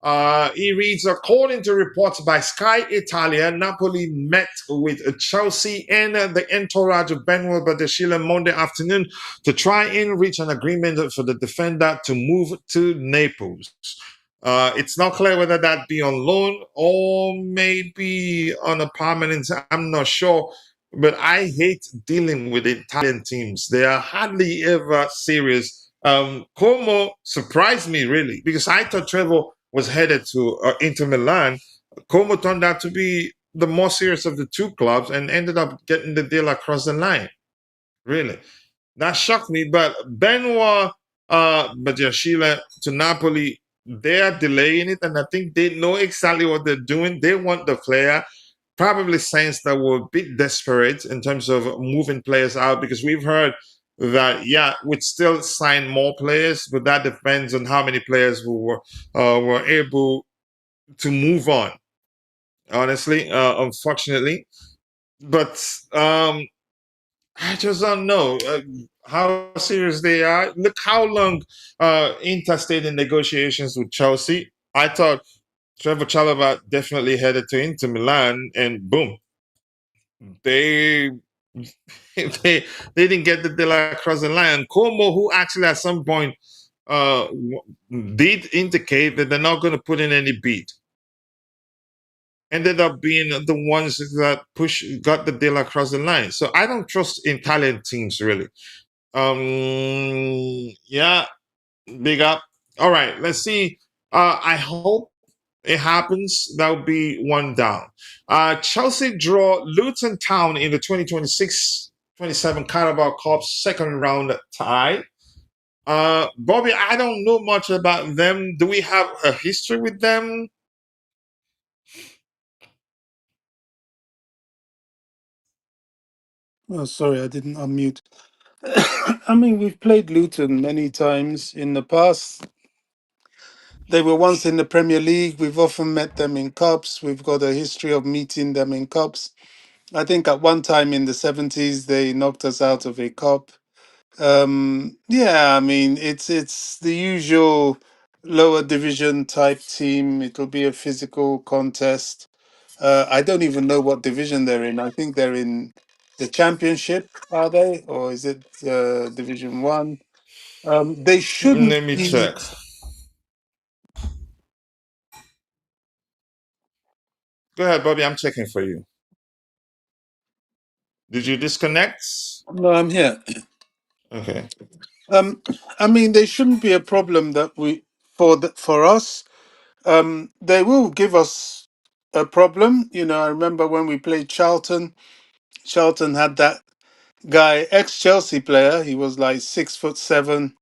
He reads, according to reports by Sky Italia, Napoli met with Chelsea and the entourage of Benoît Badiashile Monday afternoon to try and reach an agreement for the defender to move to Naples. It's not clear whether that be on loan or maybe on a permanent. I'm not sure. But I hate dealing with Italian teams. They are hardly ever serious. Como surprised me really because I thought Trevoh was headed to Inter Milan. Como turned out to be the more serious of the two clubs and ended up getting the deal across the line. Really, that shocked me. But Benoît Badiashile to Napoli, they are delaying it, and I think they know exactly what they're doing. They want the player. Probably sense that we're a bit desperate in terms of moving players out because we've heard that we'd still sign more players, but that depends on how many players were able to move on. Honestly, unfortunately, but I just don't know how serious they are. Look how long Inter stayed in negotiations with Chelsea. I thought Trevoh Chalobah definitely headed to Inter Milan, and boom, they they didn't get the deal across the line. Como, who actually at some point did indicate that they're not going to put in any bid, ended up being the ones that got the deal across the line. So I don't trust Italian teams really. Yeah, big up. All right, let's see. I hope it happens. That would be one down. Chelsea draw Luton Town in the 2026-27 Carabao Cup second round tie. Bobby, I don't know much about them. Do we have a history with them? Oh, sorry, I didn't unmute. I mean, we've played Luton many times in the past. They were once in the Premier League. We've often met them in cups. We've got a history of meeting them in cups. I think at one time in the 70s, they knocked us out of a cup. Yeah, I mean, it's the usual lower division type team. It'll be a physical contest. I don't even know what division they're in. I think they're in the Championship, are they? Or is it Division 1? They shouldn't Let me be. check. Go ahead, Bobby. I'm checking for you. Did you disconnect? No, I'm here. Okay. Um, I mean, they shouldn't be a problem that for us. They will give us a problem. You know, I remember when we played Charlton. Charlton had that guy, ex-Chelsea player. He was like 6'7",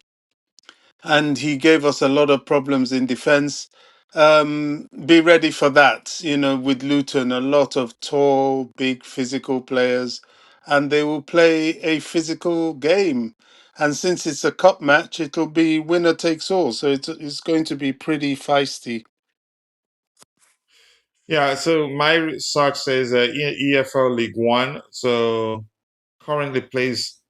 and he gave us a lot of problems in defense. Be ready for that. With Luton, a lot of tall, big, physical players, and they will play a physical game. And since it's a cup match, it'll be winner takes all. So it's going to be pretty feisty. Yeah, so my research says EFL League One. So currently plays.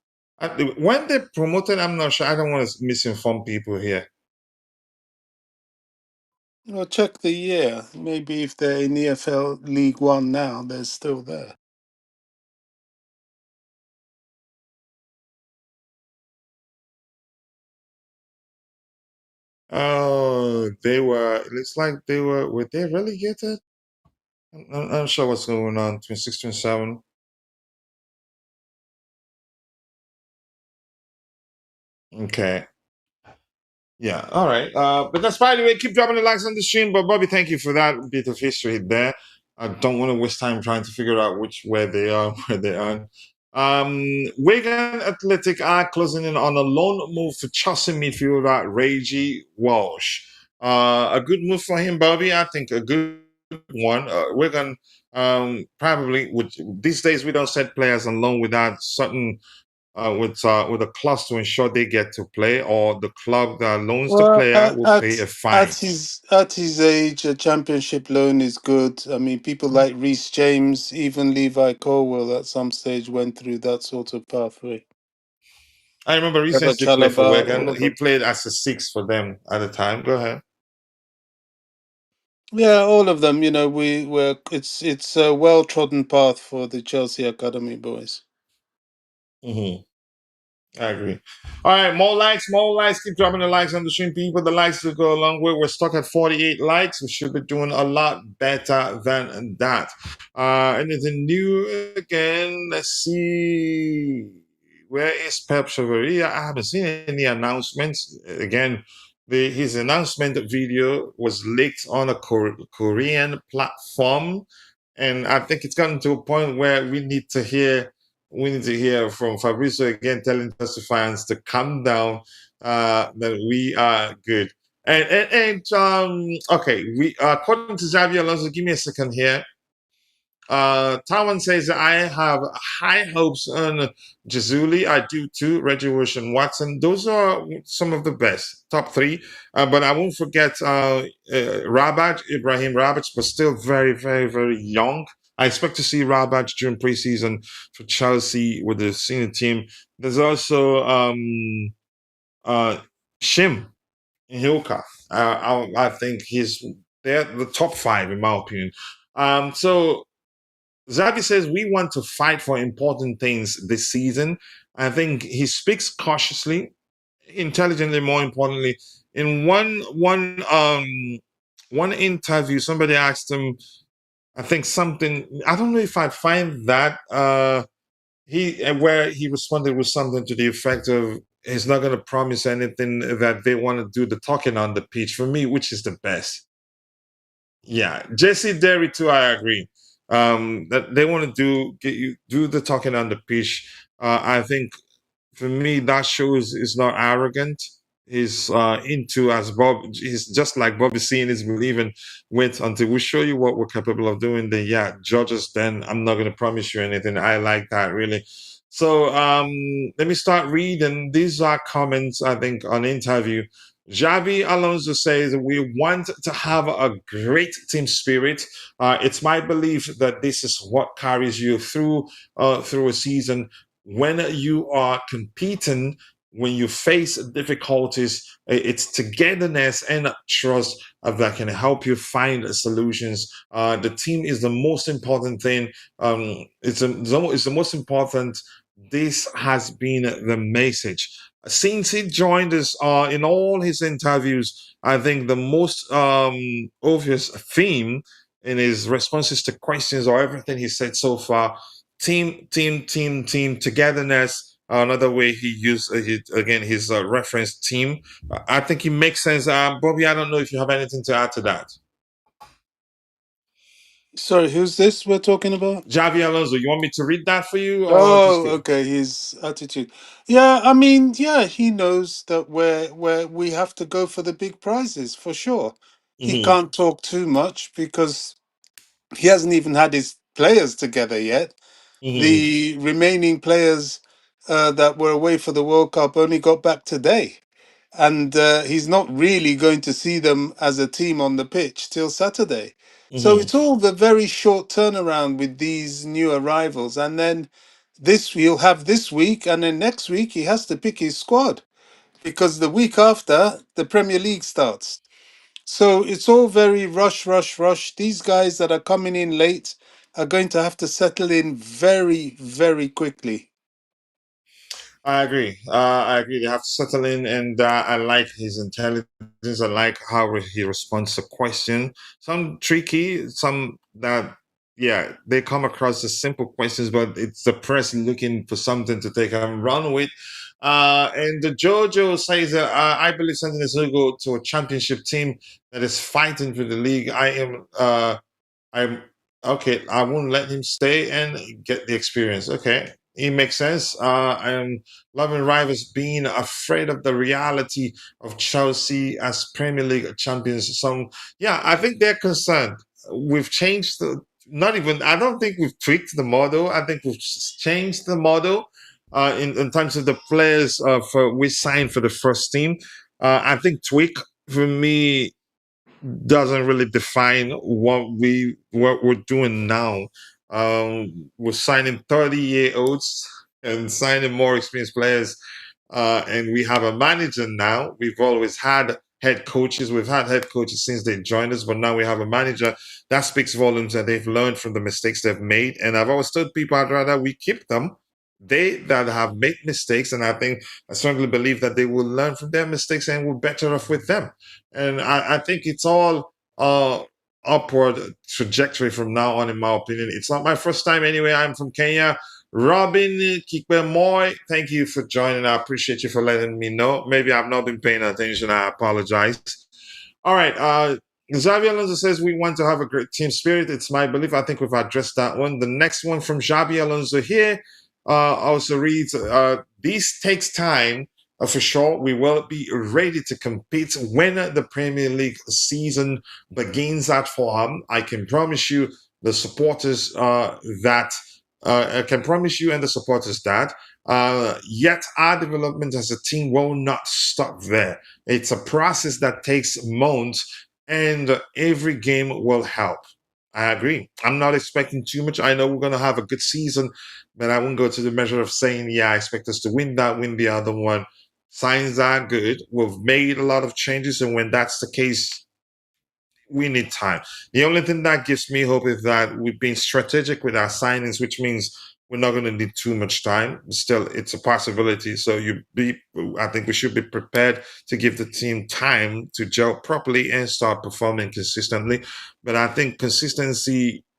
When they promoted, I'm not sure. I don't want to misinform people here. Well, check the year. Maybe if they're in EFL League One now, they're still there. Oh, they were. It's like they were. Were they relegated? I'm not sure what's going on. 26, 27. Okay. Yeah. All right. But that's by the way. Keep dropping the likes on the stream. But Bobby, thank you for that bit of history there. I don't want to waste time trying to figure out where they are, where they are. Wigan Athletic are closing in on a loan move for Chelsea midfielder Reggie Walsh. A good move for him, Bobby. I think a good one. Wigan probably would these days we don't set players on loan without certain with a clause to ensure they get to play, or the club that loans the Well, player will pay a at fine. his age, a championship loan is good. I mean, people like Reece James, even Levi Colwill, at some stage went through that sort of pathway. I remember Trevoh recently played for Chalobah, all Wigan. of He them. played as a six for them at the time. Go ahead. Yeah, all of them. It's a well trodden path for the Chelsea academy boys. Hmm. I agree. All right, more likes, more likes. Keep dropping the likes on the stream, people. The likes will go a long way. We're stuck at 48 likes. We should be doing a lot better than that. Anything new again? Let's see. Where is Pep Chevalier? I haven't seen any announcements. Again, his announcement video was leaked on a Korean platform, and I think it's gotten to a point where we need to hear from Fabrizio again, telling Chelsea fans to calm down, that we are good. Okay, we according to Xabi Alonso, give me a second here. Tawan says I have high hopes on Jazuli. I do too. Reggie Bush and Watson. Those are some of the best, top three. But I won't forget Rabat, Ibrahim Rabat, but still very, very, very young. I expect to see Rabat during preseason for Chelsea with the senior team. There's also uh, Shim in Hilka. I think they're the top five in my opinion. So Xavi says we want to fight for important things this season. I think he speaks cautiously, intelligently. More importantly, in one interview, somebody asked him, I think something. I don't know if I find that where he responded with something to the effect of he's not going to promise anything, that they want to do the talking on the pitch for me, which is the best. Yeah, Jesse Derry too. I agree. That they want to do the talking on the pitch. I think for me that shows is not arrogant. He's into as Bob. He's just like Bobby seeing is believing. Wait until we show you what we're capable of doing. Then yeah, judge us. Then I'm not going to promise you anything. I like that really. So let me start reading. These are comments I think on interview. Xabi Alonso says, we want to have a great team spirit. It's my belief that this is what carries you through a season. When you are competing, when you face difficulties, it's togetherness and trust that can help you find solutions. The team is the most important thing. It's the most important. This has been the message since he joined us in all his interviews. I think the most obvious theme in his responses to questions or everything he said so far: team, togetherness. Another way he used his reference team. I think it makes sense. Bobby, I don't know if you have anything to add to that. Sorry, who's this we're talking about? Xabi Alonso. You want me to read that for you or just Oh, give? okay. His attitude. Yeah, I mean, yeah, he knows that we have to go for the big prizes for sure. He Hmm. can't talk too much because he hasn't even had his players together yet. Hmm. The remaining players that were away for the World Cup only got back today, and he's not really going to see them as a team on the pitch till Saturday. So Hmm. it's all the very short turnaround with these new arrivals, and then this he'll have this week, and then next week he has to pick his squad because the week after the Premier League starts. So it's all very rush, rush, rush. These guys that are coming in late are going to have to settle in very, very quickly. I agree. I agree. They have to settle in, and I like his intelligence. I like how he responds to questions. Some tricky, some that, yeah, they come across as simple questions, but it's the press looking for something to take and run with. And the Jojo says that I believe something is going to go to a championship team that is fighting for the league. I'm okay. I won't let him stay and get the experience. Okay, it makes sense. I'm loving rivals being afraid of the reality of Chelsea as Premier League champions. So yeah, I think they're concerned. We've changed the. Not even. I don't think we've tweaked the model. I think we've changed the model. In terms of the players for we signed for the first team, I think tweak for me doesn't really define what we're doing now. We're signing 30-year-olds and signing more experienced players, and we have a manager now. We've always had head coaches. We've had head coaches since they joined us, but now we have a manager that speaks volumes and they've learned from the mistakes they've made. And I've always told people I'd rather we keep them. They that have made mistakes, and I strongly believe that they will learn from their mistakes and will better off with them. And I think it's all upward trajectory from now on, in my opinion. It's not my first time anyway. I'm from Kenya. Robin Kikwe Moy, thank you for joining. I appreciate you for letting me know. Maybe I've not been paying attention. I apologize. All right. Xabi Alonso says we want to have a great team spirit. It's my belief. I think we've addressed that one. The next one from Xabi Alonso here also reads, this takes time for sure. We will be ready to compete when the Premier League season begins at Fulham. I can promise you the supporters that I can promise you and the supporters that yet our development as a team will not stop there. It's a process that takes months, and every game will help. I agree. I'm not expecting too much. I know we're going to have a good season, but I won't go to the measure of saying, yeah, I expect us to win that, win the other one. Signs are good. We've made a lot of changes, and when that's the case, we need time. The only thing that gives me hope is that we've been strategic with our signings, which means we're not going to need too much time. Still, it's a possibility. So I think we should be prepared to give the team time to gel properly and start performing consistently. But I think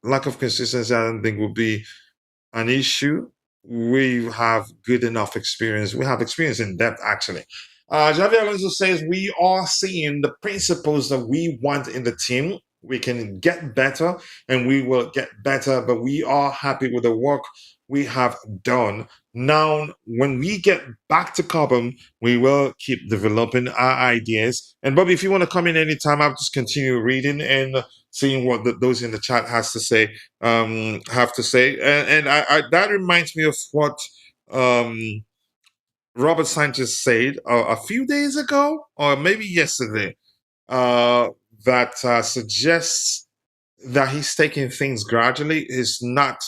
lack of consistency, I don't think will be an issue. We have good enough experience. We have experience in depth, actually. Xavi Alonso says we are seeing the principles that we want in the team. We can get better and we will get better, but we are happy with the work we have done. Now, when we get back to Cobham, we will keep developing our ideas. And Bobby, if you want to come in anytime, I'll just continue reading and seeing what those in the chat have to say. And I that reminds me of what um, Robert Sanchez said a few days ago, or maybe yesterday, uh, that suggests that he's taking things gradually. He's not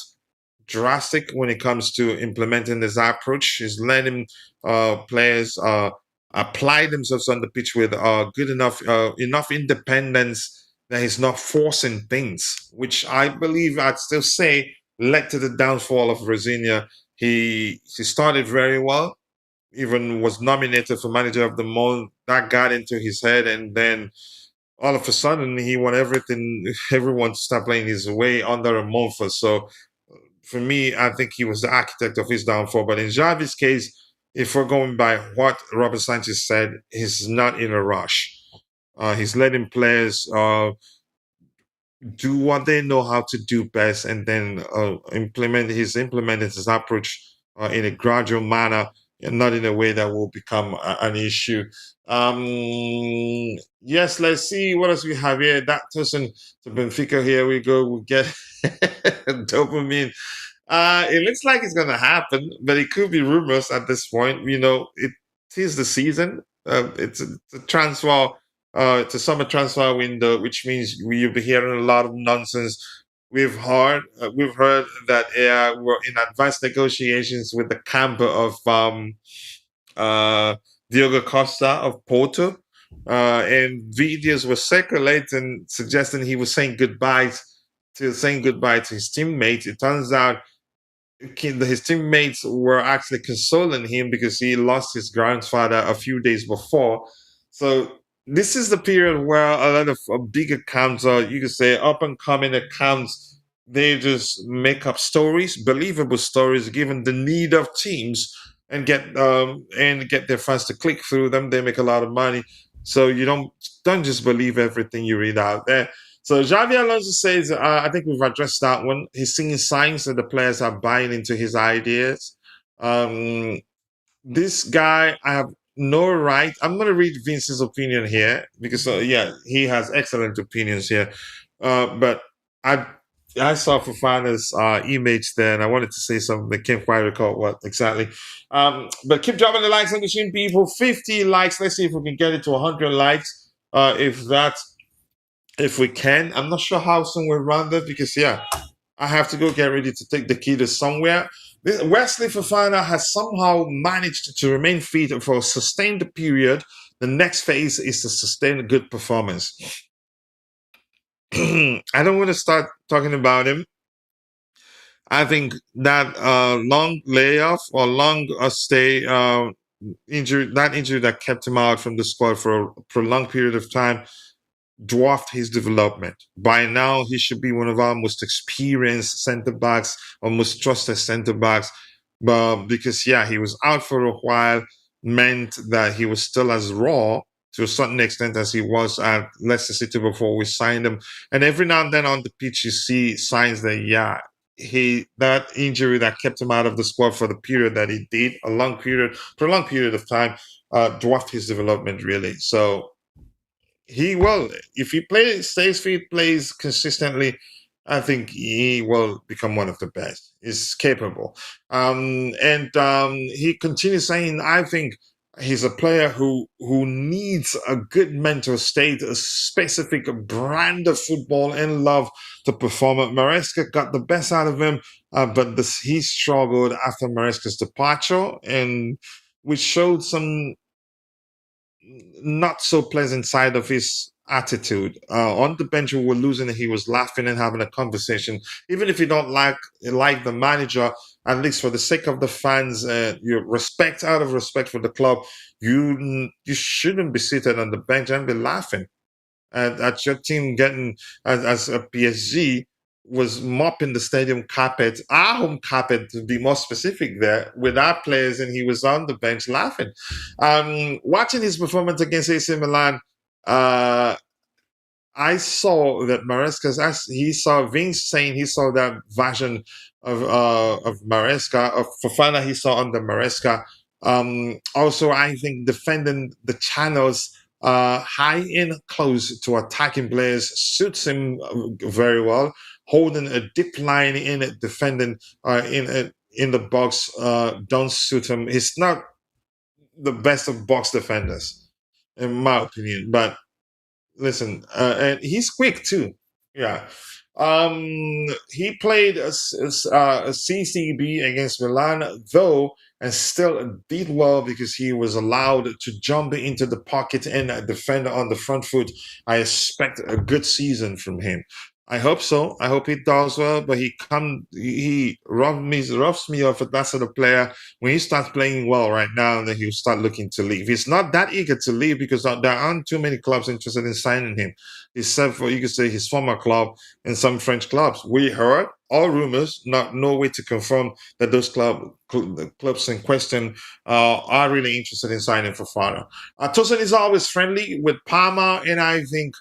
drastic when it comes to implementing this approach. He's letting players apply themselves on the pitch with good enough independence that he's not forcing things, which I believe I'd still say led to the downfall of Rosinia. He started very well, even was nominated for manager of the month. That got into his head, and then all of a sudden he want everything, everyone to start playing his way under a month or so. For me, I think he was the architect of his downfall. But in Xavi's case, if we're going by what Robert Sanchez said, he's not in a rush. He's letting players do what they know how to do best, and then implement his approach in a gradual manner, and not in a way that will become an issue. Um, yes, let's see what else we have here. That person to Benfica. Here we go. We get dopamine. It looks like it's gonna happen, but it could be rumors at this point. It is the season. It's a transfer. It's a summer transfer window, which means you'll be hearing a lot of nonsense. We've heard that we're in advanced negotiations with the camp of uh, Diogo Costa of Porto, and videos were circulating suggesting he was saying goodbye to his teammates. It turns out his teammates were actually consoling him because he lost his grandfather a few days before. So this is the period where a lot of big accounts, or you could say up and coming accounts, they just make up stories, believable stories, given the need of teams, and get their fans to click through them. They make a lot of money, so you don't just believe everything you read out there. So Xabi Alonso says, I think we've addressed that one. He's seeing signs that the players are buying into his ideas. Um, this guy, I have no right. I'm going to read Vince's opinion here because, yeah, he has excellent opinions here. But I I saw Fofana's image there, and I wanted to say something. I can't quite recall what exactly. But keep dropping the likes on the screen, people. 50 likes. Let's see if we can get it to 100 likes. If we can. I'm not sure how soon we'll run that because, yeah, I have to go get ready to take the key to somewhere. Wesley Fofana has somehow managed to remain fit for a sustained period. The next phase is to sustain a good performance. I don't want to start talking about him. I think that long layoff or long stay injury, that injury that kept him out from the squad for a prolonged period of time, dwarfed his development. By now, he should be one of our most experienced center backs or most trusted center backs. But because, yeah, he was out for a while, meant that he was still as raw to a certain extent as he was at Leicester City before we signed him. And every now and then on the pitch, you see signs that, yeah, that injury that kept him out of the squad for the period that he did, prolonged period of time, dwarfed his development really. So if he stays fit, plays consistently, I think he will become one of the best. He's capable. And he continues saying, I think he's a player who needs a good mental state, a specific brand of football and love to perform. Maresca got the best out of him, but he struggled after Maresca's departure, and which showed some not so pleasant side of his attitude. On the bench, we were losing, and he was laughing and having a conversation. Even if you don't like the manager, at least for the sake of the fans, out of respect for the club, you shouldn't be seated on the bench and be laughing at your team getting as a PSG was mopping the stadium carpet, our home carpet to be more specific there, with our players, and he was on the bench laughing. Watching his performance against AC Milan, I saw that he saw Vince saying he saw that version of Maresca, of Fofana he saw under Maresca. Also, I think defending the channels high and close to attacking players suits him very well. Holding a deep line in it, defending in the box don't suit him. He's not the best of box defenders, in my opinion. But listen, and he's quick too. Yeah. He played a CCB against Milan, though, and still did well because he was allowed to jump into the pocket and defend on the front foot. I expect a good season from him. I hope so. I hope he does well, but he roughs me off at that sort of player. When he starts playing well right now, then he'll start looking to leave. He's not that eager to leave because there aren't too many clubs interested in signing him, except for, you could say, his former club and some French clubs. We heard all rumors, no way to confirm that those clubs in question are really interested in signing Fofana. Tosin is always friendly with Parma, and I think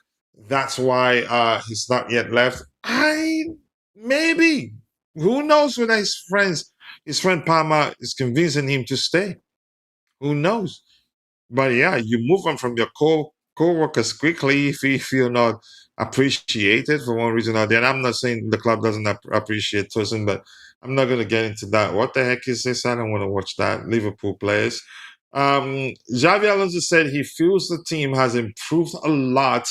That's why he's not yet left. Maybe. Who knows whether his friend Palmer is convincing him to stay. Who knows? But yeah, you move on from your co-workers quickly if you're not appreciated for one reason or the other. I'm not saying the club doesn't appreciate Tosin, but I'm not going to get into that. What the heck is this? I don't want to watch that. Liverpool players. Xabi Alonso said he feels the team has improved a lot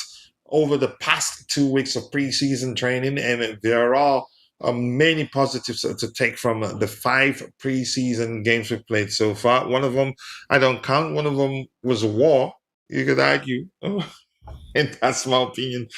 over the past 2 weeks of preseason training, and there are many positives to take from the 5 preseason games we've played so far. One of them I don't count. One of them was a war. You could argue, and that's my opinion.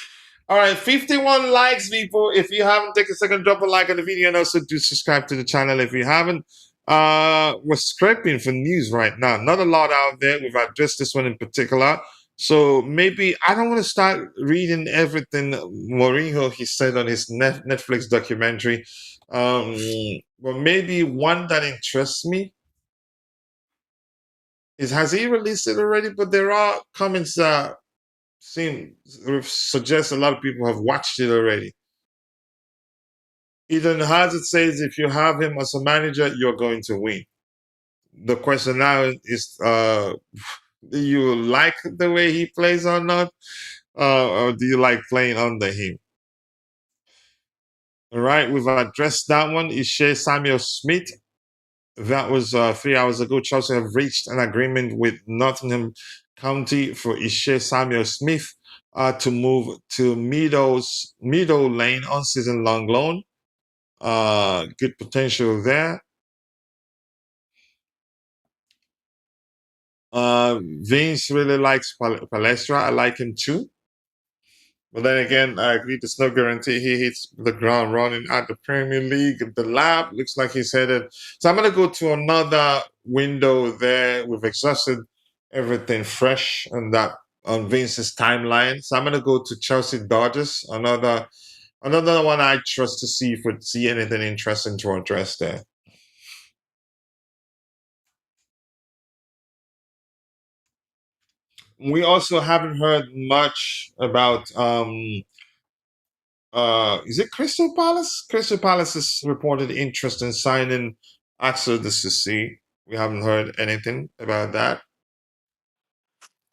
All right, 51 likes, people. If you haven't, take a second, drop a like on the video, and also do subscribe to the channel if you haven't. We're scraping for news right now. Not a lot out there. We've addressed this one in particular. So maybe I don't want to start reading everything Mourinho he said on his Netflix documentary. But maybe one that interests me has he released it already? But there are comments that suggest a lot of people have watched it already. Eden Hazard says if you have him as a manager, you're going to win. The question now is, do you like the way he plays or not? Or do you like playing under him? All right, we've addressed that one. Ishe Samuel Smith. That was 3 hours ago. Chelsea have reached an agreement with Nottingham County for Ishe Samuel Smith to move to Meadow Lane on season-long loan. Good potential there. Vince really likes Palestra. I like him too. But then again, I agree there's no guarantee he hits the ground running at the Premier League. Delap looks like he's headed. So I'm going to go to another window there. We've exhausted everything fresh on Vince's timeline. So I'm going to go to Chelsea Dodgers, another one I trust to see if we see anything interesting to address there. We also haven't heard much about is it Crystal Palace? Crystal Palace has reported interest in signing Axel Disasi. We haven't heard anything about that.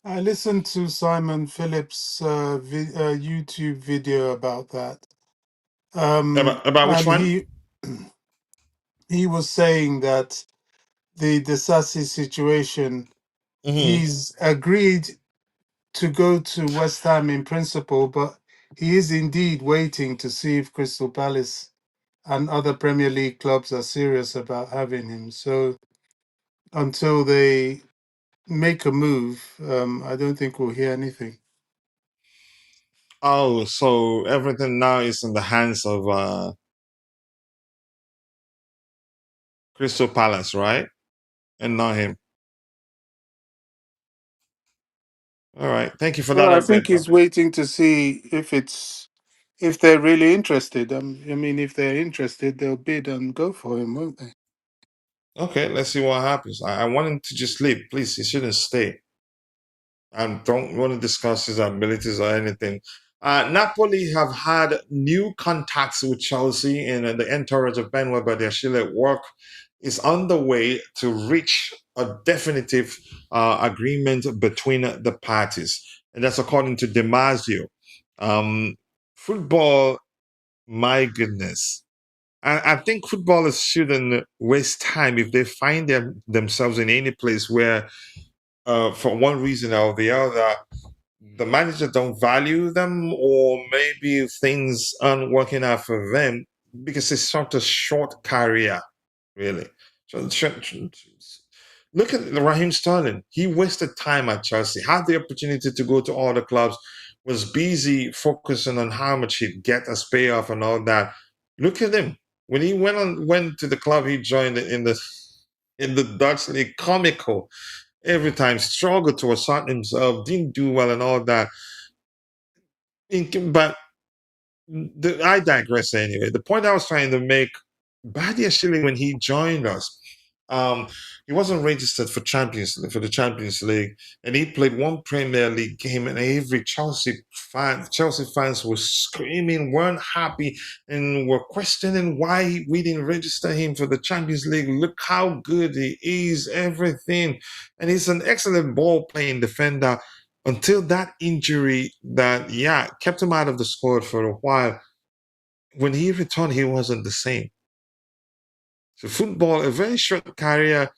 I listened to Simon Phillips' YouTube video about that. About which And one? he was saying that the Disasi situation, he's agreed to go to West Ham in principle, but he is indeed waiting to see if Crystal Palace and other Premier League clubs are serious about having him. So until they make a move, I don't think we'll hear anything. Oh, so everything now is in the hands of Crystal Palace, right? And not him. All right. Thank you for Well, that I update. think he's waiting to see if they're really interested. I mean, if they're interested, they'll bid and go for him, won't they? Okay, let's see what happens. I want him to just leave. Please, he shouldn't stay. I don't want to discuss his abilities or anything. Napoli have had new contacts with Chelsea, and the entourage of Benoît Badiashile work is underway to reach a definitive agreement between the parties. And that's according to Damasio. Football, my goodness. I think footballers shouldn't waste time if they find themselves in any place where for one reason or the other, the manager don't value them, or maybe things aren't working out for them because it's such a short career, really. Look at Raheem Sterling. He wasted time at Chelsea, had the opportunity to go to other clubs, was busy focusing on how much he'd get as payoff and all that. Look at him. When he went to the club he joined in the Dutch league, comical every time, struggled to assert himself, didn't do well and all that. But I digress anyway. The point I was trying to make, Badiashile, when he joined us, He wasn't registered for the Champions League, and he played one Premier League game, and every Chelsea fans were screaming, weren't happy, and were questioning why we didn't register him for the Champions League. Look how good he is, everything, and he's an excellent ball playing defender. Until that injury that kept him out of the squad for a while. When he returned, he wasn't the same. So football, a very short career.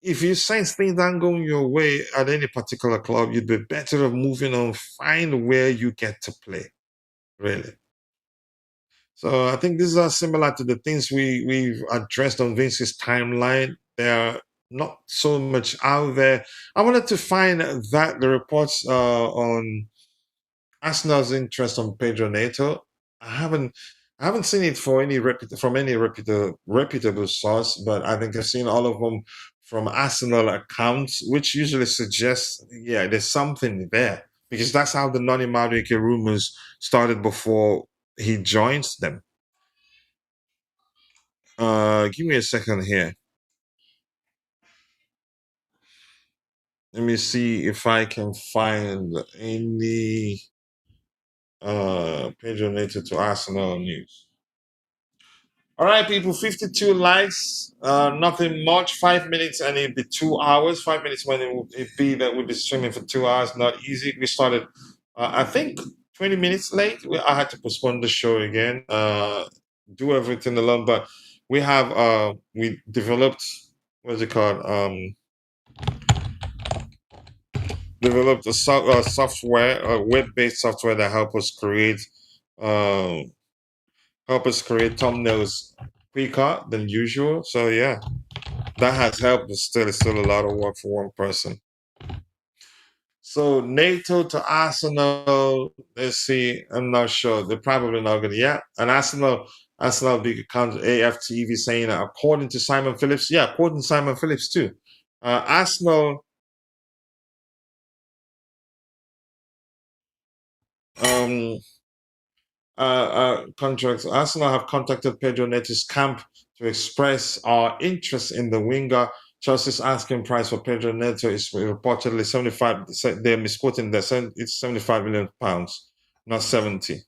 If you sense things aren't going your way at any particular club, you'd be better off moving on, find where you get to play, really. So I think these are similar to the things we've addressed on Vince's timeline. They're not so much out there. I wanted to find the reports on Arsenal's interest on Pedro Neto. I haven't seen it from any reputable source, but I think I've seen all of them from Arsenal accounts, which usually suggests, there's something there, because that's how the Noni Madueke rumors started before he joins them. Give me a second here. Let me see if I can find any Pedro Neto to Arsenal news. All right, people, 52 likes, nothing much, 5 minutes, and it'd be 2 hours. 5 minutes when it'd be that we'd be streaming for 2 hours, not easy. We started, I think, 20 minutes late. I had to postpone the show again, do everything alone, but we have, we developed, what's it called? Developed a software, a web-based software that help us create thumbnails quicker than usual. So yeah, that has helped, but still, it's still a lot of work for one person. So Neto to Arsenal, let's see, I'm not sure. They're probably not going to, and Arsenal big account AFTV saying that according to Simon Phillips, according to Simon Phillips too, Arsenal contracts. Arsenal have contacted Pedro Neto's camp to express our interest in the winger. Chelsea's asking price for Pedro Neto is reportedly 75. They're misquoting that it's 75 million pounds, not 70.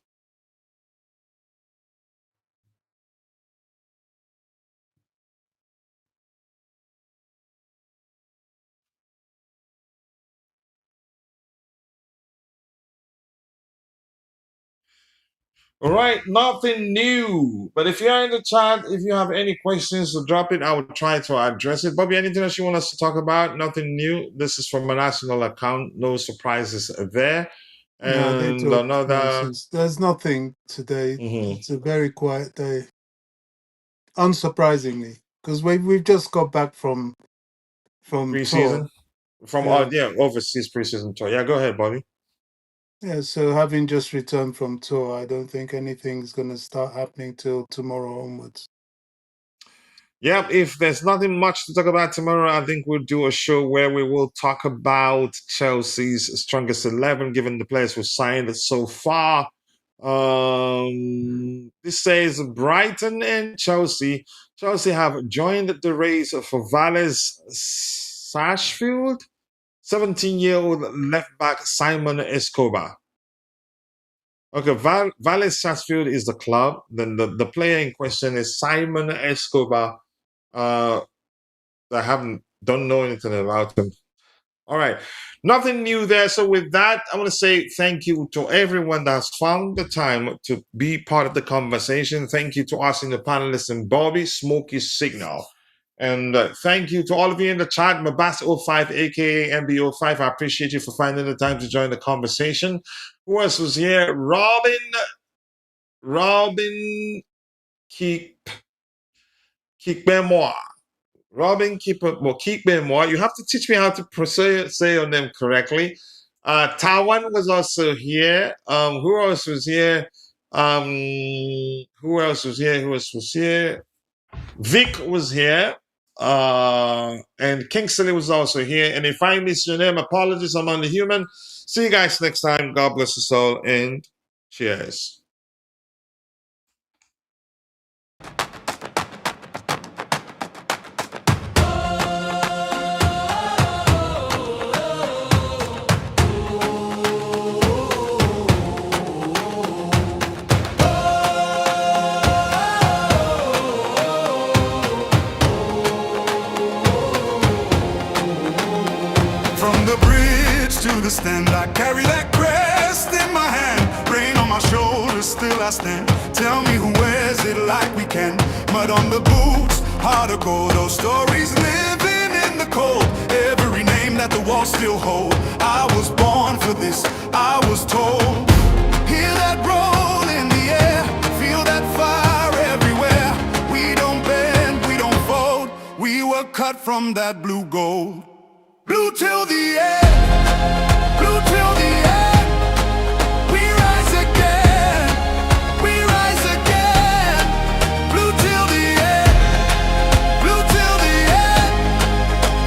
All right, nothing new. But if you're in the chat, if you have any questions, so drop it. I will try to address it. Bobby, anything else you want us to talk about? Nothing new. This is from a national account. No surprises there. And no, another. Nonsense. There's nothing today. Mhm. It's a very quiet day. Unsurprisingly, because we've just got back from Preseason. From overseas preseason tour. Yeah, go ahead, Bobby. Yeah, so having just returned from tour, I don't think anything's going to start happening till tomorrow onwards. Yep, if there's nothing much to talk about tomorrow, I think we'll do a show where we will talk about Chelsea's strongest 11, given the players who signed so far. This says Brighton and Chelsea. Chelsea have joined the race for Valles Sarsfield, 17-year-old left-back Simon Escobar. Okay, Valles Sarsfield is the club. Then the player in question is Simon Escobar. I don't know anything about him. All right, nothing new there. So with that, I want to say thank you to everyone that's found the time to be part of the conversation. Thank you to us in the panelists and Bobby, Smoky Signal. And thank you to all of you in the chat, Mabas05, aka MB05. I appreciate you for finding the time to join the conversation. Who else was here? Robin Benoît. Robin Benoît. You have to teach me how to say your name correctly. Tawan was also here. Who else was here? Who else was here? Vic was here. And Kingsley was also here. And if I miss your name, apologies, I'm only human. See you guys next time. God bless us all, and cheers. carry that crest in my hand. Rain on my shoulders, still I stand. Tell me who wears it like we can. Mud on the boots, heart of gold. Those stories living in the cold. Every name that the walls still hold. I was born for this, I was told. Hear that roll in the air, feel that fire everywhere. We don't bend, we don't fold. We were cut from that blue gold. Blue till the end, blue till the end. We rise again, we rise again. Blue till the end, blue till the end.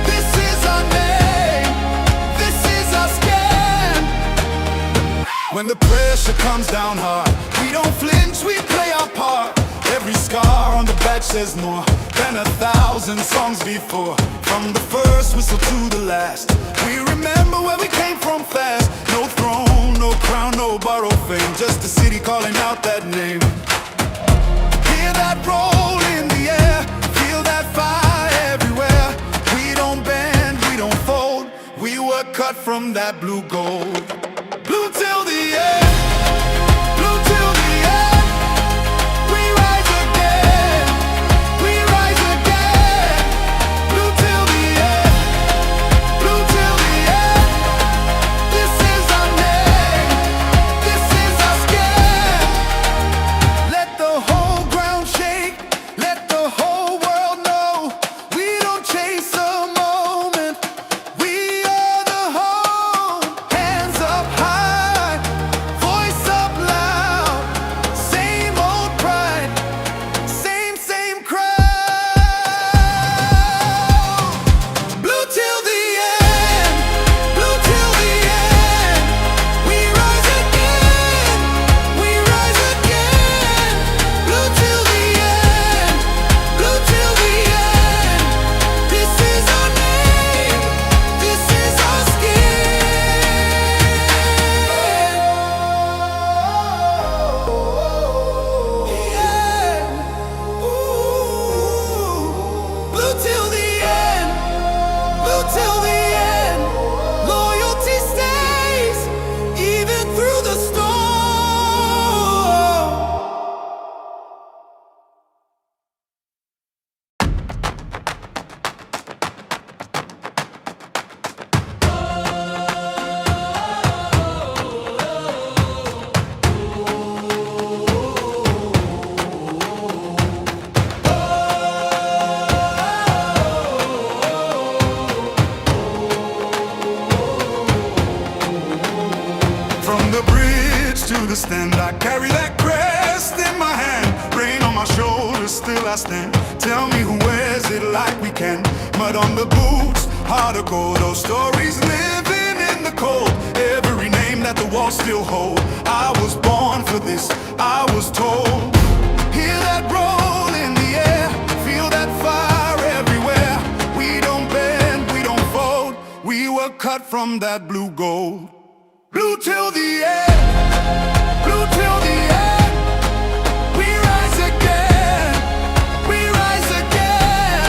This is our name, this is our skin. When the pressure comes down hard, we don't flinch, we play our part. Every scar on the badge says more than 1,000 songs before. From the first whistle to the last, we remember where we came from fast. No throne, no crown, no borrowed fame, just a city calling out that name. Hear that roll in the air, feel that fire everywhere. We don't bend, we don't fold. We were cut from that blue gold. Blue till the end, blue till the end. We rise again, we rise again. Blue till the end, blue till the end. This is our name, this is our skin. Let the whole ground shake, let the whole world know. We don't chase a moment, we are the home. Hands up high, voice up loud. Same old pride, same crowd. Blue till the end, blue till the end. We rise again, we rise again. Blue till the end, blue till the end. This is our name, this is our skin. Yeah. Ooh. Blue till the end, blue till the end. Loyalty stays even through the storm. From the bridge to the stand, I carry that crest in my hand. Rain on my shoulders, still I stand. Tell me who wears it like we can. Mud on the boots, heart of gold. Those stories living in the cold. Every name that the walls still hold. I was born for this, I was told. Hear that roll in the air, feel that fire everywhere. We don't bend, we don't fold. We were cut from that blue gold. Blue till the end, blue till the end. We rise again, we rise again.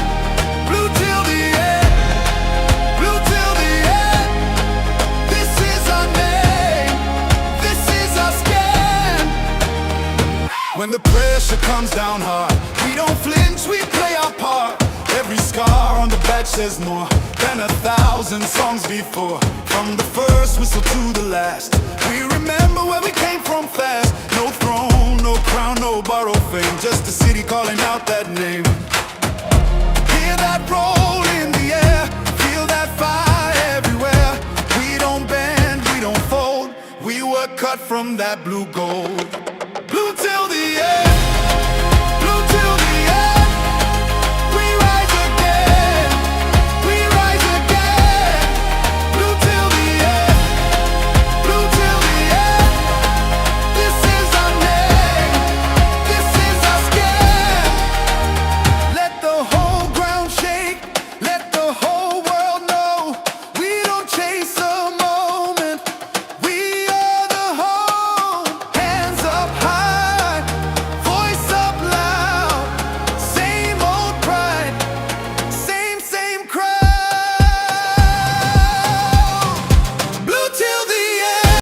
Blue till the end, blue till the end. This is our name, this is our skin. When the pressure comes down hard, we don't flinch, we play our part. Every scar on the badge says more than 1,000 songs before. From the first whistle to the last, we remember where we came from fast. No throne, no crown, no borrowed fame, just a city calling out that name. Hear that roll in the air, feel that fire everywhere. We don't bend, we don't fold. We were cut from that blue gold.